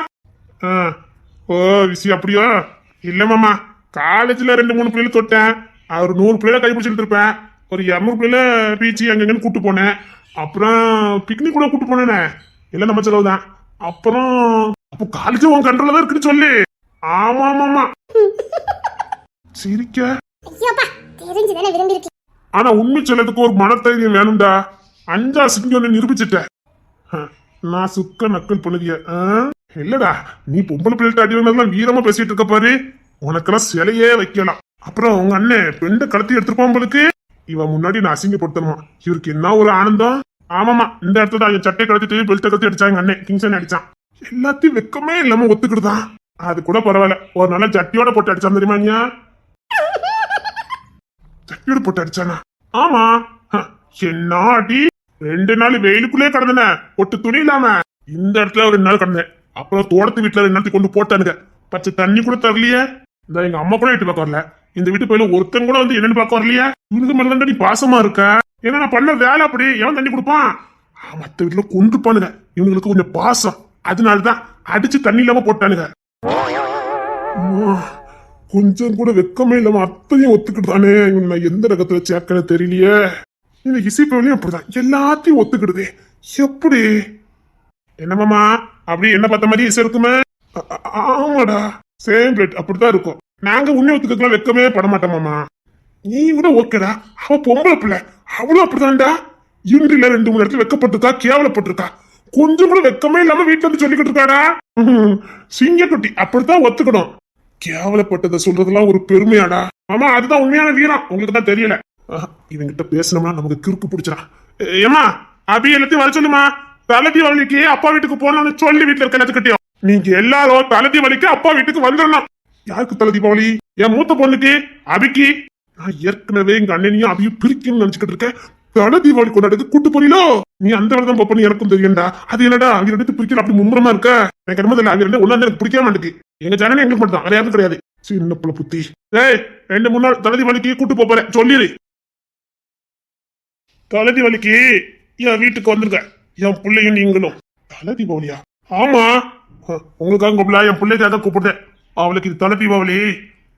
விஷயம் அப்படியோ? இல்ல மாமா, காலேஜ்ல 2-3 பிள்ளைல தொட்டேன். ஒரு 100 பிள்ளைல கை பிடிச்சிட்டு இருப்பேன். ஒரு 200 பிள்ளைல பீச்சு அங்கங்கன்னு கூட்டு போனேன். அப்புறம் பிக்னிக் கூட கூட்டு போனேனே, எல்லாம் நம்ம செலவு தான். அப்புறம் அப்போ காலேஜ் உன் கண்ட்ரோல தான் இருக்குன்னு சொல்லி. ஆமா ஆமா சிரிக்க. ஆனா உண்மை சொல்லதுக்கு ஒரு மனத்தைரியம் வேணும்டா. 5 சிங்கம் நிரூபிச்சுட்ட. நான் சுக்க நக்கல் பண்ணுதிய. இல்லடா, நீ பொம்பளை பிள்ளைகிட்ட அடி வாங்கினதுலாம் வீரமா பேசிட்டு இருக்க பாரு. உனக்கெல்லாம் சிலையே வைக்கலாம். அப்புறம் உங்க அண்ணன் பெண்ணை கடத்தி எடுத்துருப்பான் போலுக்கு. இவன் முன்னாடி நான் அசிங்கப்படுத்தணுமா? இவருக்கு என்ன ஒரு ஆனந்தம். ஆமாமா, இந்த இடத்துல என் சட்டை கடத்திட்டு பெல்ட்டை கடத்தி அடிச்சாங்க. அண்ணன் கிங்ஸன் அடிச்சான். எல்லாத்தையும் வெக்கமே இல்லாம ஒத்துக்கிட்டுதான். அது கூட பரவாயில்ல. ஒரு நாள ஜட்டியோட போட்டு அடிச்சான் தெரியுமா? ஜட்டியோட போட்டு அடிச்சானா? ஆமா. என்ன அடி! 2 நாள் வெயிலுக்குள்ளே கடந்தன, ஒட்டு துணி இல்லாம. இந்த இடத்துல ஒரு 2 நாள் கடந்தேன். அப்புறம் தோட்டத்து வீட்டுல 2 நாளைக்கு கொண்டு போட்டானுங்க. பச்சை தண்ணி கூட தரலையே. இந்த எங்க அம்மா கூட வீட்டு பார்க்க வரல. இந்த வீட்டு பயில ஒருத்தன் கூட வந்து என்னன்னு பார்க்க வரலையே. இவனுக்கு மேல நீ பாசமா இருக்க. ஏன்னா நான் பண்ண வேலை அப்படி. எவன் தண்ணி கொடுப்பான்? மத்த வீட்டுல கொண்டு பானுங்க. இவனுங்களுக்கு கொஞ்சம் பாசம், அதனாலதான் அடிச்சு தண்ணி இல்லாம போட்டானுங்க. கொஞ்சம் கூட வெக்கமே இல்லாம அத்தனையும் ஒத்துக்கிட்டுதானே. இவன் நான் எந்த ரகத்துல சேர்க்கன்னு தெரியலையே. இந்த இசைப்பவளையும் அப்படிதான் எல்லாத்தையும் ஒத்துக்கிடுதே. எப்படி? என்னமாமா அப்படி என்ன பார்த்த மாதிரி இசை இருக்குமே? ஆமாடா, சேம் பிளேட் அப்படித்தான் இருக்கும். நாங்க உண்மை ஒத்துக்கலாம் வெக்கமே பட மாட்டோமாமா. நீ கூட ஓகேடா. அவ பொம்பளை பிள்ளை, அவளும் அப்படிதான்டா. இன்றில 2-3 இடத்துல வெக்கப்பட்டிருக்கா, கேவலப்பட்டிருக்கா. கொஞ்சம் கூட வெக்கமே இல்லாம வீட்டுல வந்து சொல்லிக்கிட்டு இருக்காடா. சிங்கக்குட்டி அப்படித்தான் ஒத்துக்கணும். கேவலப்பட்டதை சொல்றதெல்லாம் ஒரு பெருமையாடா. ஆமா, அதுதான் உண்மையான வீரம். உங்களுக்கு தான் தெரியல. இவங்கிட்ட பேசணும்னா நமக்கு கிறுக்கு பிடிச்சிடான். ஏமா அபி எல்லாத்தையும் வர சொல்லுமா. தலை தீபாவளிக்கு அப்பா வீட்டுக்கு போனோம்னு சொல்லி வீட்டுல இருக்க எல்லாத்துக்கிட்டையும். நீங்க எல்லாரும் தலை தீபாவளிக்கு அப்பா வீட்டுக்கு வந்துடணும். யாருக்கு தலை தீபாவளி? என் மூத்த பொண்ணுக்கு, அபிக்கு. நான் ஏற்கனவே எங்க அண்ணனையும் அபியும் பிரிக்கணும்னு நினைச்சுக்கிட்டு இருக்கேன். தலை தீபாவளி கொண்டாடுறது கூட்டு போறீங்களோ? நீ அந்த வேலை தான் பாப்பா. எனக்கும் தெரியும்டா. அது என்னடா அவங்க 2 பிரிக்கல அப்படி மும்முரமா இருக்க. எனக்கு என்னமோ தெரியல. அவங்க 2 ஒன்னா எனக்கு பிடிக்காம இருக்கு. எங்க ஜனனி எங்களுக்கு மட்டும் தான், வேற யாருக்கும் கிடையாது. சின்ன புள்ள புத்தி. 2-3 நாள் தலை தீபாவளிக்கு கூட்டு போறேன் சொல்லிடு. தலை தீபாவளிக்கு என் வீட்டுக்கு வந்துருங்க, என் பிள்ளையும் நீங்களும். தலை தீபாவளியா? ஆமா, உங்களுக்காக கூப்பிடல, என் பிள்ளைக்காக தான் கூப்பிடுறேன். அவளுக்கு இது தலை தீபாவளி.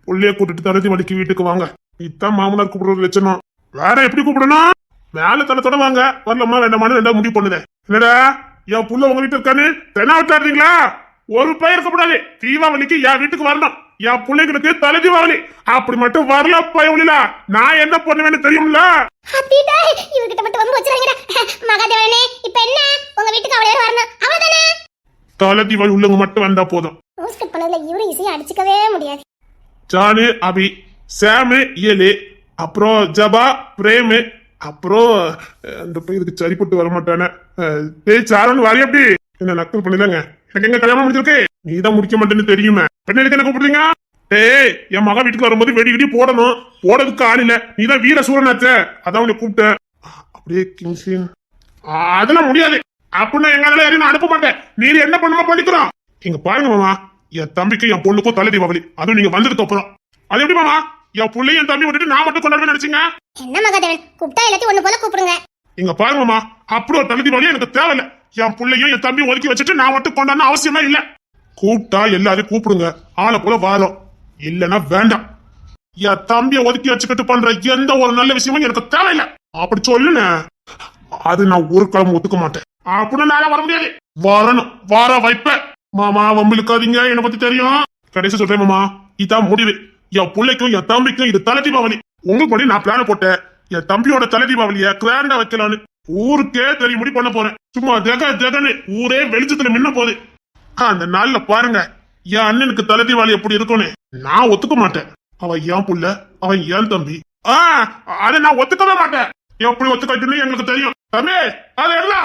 பிள்ளைய கூட்டிட்டு தலை தீபாவளிக்கு வீட்டுக்கு வாங்க. இதுதான் மாமனார் கூப்பிடுற லட்சணம். வேற எப்படி கூப்பிடணும்? மேல தளத்தோட வாங்க, வரலம்மா வேண்டாமான்னு ரெண்டா முடிவு பண்ணுதேன். என்னடா என் புள்ள உங்க வீட்டு இருக்கான்னு தென்னாவட்டாடுறீங்களா? ஒரு பையன் இருக்கக்கூடாது. தீபாவளிக்கு என் வீட்டுக்கு வரணும். என் பிள்ளைங்களுக்கு தலை தீபாவளி. அப்படி மட்டும் வரல பயவுலா, நான் என்ன பண்ணுவேன்னு தெரியும்ல? ஹாப்பிடா இவகிட்ட மட்டும் வந்து வச்சிராங்கடா. மகாதேவனே இப்போ என்ன உங்க வீட்டுக்கு அவளே வரணும் அவ்வளவுதானே? தலை தீபாவளி உள்ளவங்க மட்டும் வந்தா போதும். நோஸ்கட் பண்ணதுல இவரு ஈஸியா அடிச்சுக்கவே முடியாது. ஜானு, அபி, சாமு, ஏலு, அப்புறம் ஜபா, பிரேமு, அப்புறம் அந்த பையனுக்கு சரிப்பட்டு வர மாட்டானே டேய் சாரன் வாரி. அப்படி என்ன நக்கல் பண்ணிடலாங்க? எனக்கு எங்க கல்யாணம் முடிஞ்சிருக்கு? நீ தான் முடிக்க மாட்டேன்னு தெரியுமே. பெண்ணுக்கு என்ன கூப்பிடுறீங்க? டேய் என் மகன் வீட்டுக்கு வரும்போது வெடி வெடி போடணும். போடுறதுக்கு ஆள் இல்ல. நீ தான் வீர சூரனாச்ச, அதான் உன்னை கூப்பிட்டேன். அப்படியே கிங்ஸின் அதெல்லாம் முடியாது. அப்படின்னா எங்களால யாரையும் நான் அனுப்ப மாட்டேன். நீ என்ன பண்ணுமா பண்ணிக்கிறோம். இங்க பாருங்க மாமா, என் தம்பிக்கும் என் பொண்ணுக்கும் தலை தீபாவளி. அதுவும் நீங்க வந்ததுக்கு அப்புறம். அது எப்படி மாமா என் பிள்ளையும் என் தம்பி விட்டுட்டு நான் மட்டும் கொண்டாடுவேன் நினைச்சீங்க? என்ன மகாதேவன் கூப்பிட்டா எல்லாத்தையும் ஒண்ணு போல கூப்பிடுங்க. இங்க பாருங்க மாமா, அப்படி ஒரு தலை தீபாவளி எனக்கு தேவையில்ல. என் பிள்ளையும் என் தம்பியும் ஒதுக்கி வச்சுட்டு நான் மட்டும் கொண்டாடணும் அவசியமே இல்ல. கூப்பிட்டா எல்லாரையும் கூப்பிடுங்க, ஆளை போல வாரம். இல்லன்னா வேண்டாம். என் தம்பியை ஒதுக்கி வச்சுக்கிட்டு பண்ற எந்த ஒரு நல்ல விஷயமும் எனக்கு தேவையில்லை. அப்படி சொல்லுன அது நான் ஒரு கிழமை ஒத்துக்க மாட்டேன். அப்படின்னு நாள வர முடியாது. வரணும், வர வைப்பேன். மாமா வம்பிழுக்காதீங்க, என்னை பத்தி தெரியும். கடைசி சொல்றேன் மாமா, இதான் முடிவு. என் பிள்ளைக்கும் என் தம்பிக்கும் இது தலை தீபாவளி. உங்களுக்கு படி நான் பிளான போட்டேன். என் தம்பியோட தலை தீபாவளிய கிராண்டா வைக்கலான்னு ஊருக்கே தெரியும்படி பண்ண போறேன். சும்மா ஜெகன்னு ஊரே வெளிச்சத்துல மின்ன போகுது. அந்த நாள்ல பாருங்க என் அண்ணனுக்கு தலை தீபாவளி எப்படி இருக்கும்னு. நான் ஒத்துக்க மாட்டேன். அவன் என் புள்ள, அவன் என் தம்பி. அதை நான் ஒத்துக்கவே மாட்டேன். எப்படி ஒத்துக்கிட்டுன்னு எங்களுக்கு தெரியும். தம்பி அதை எல்லாம்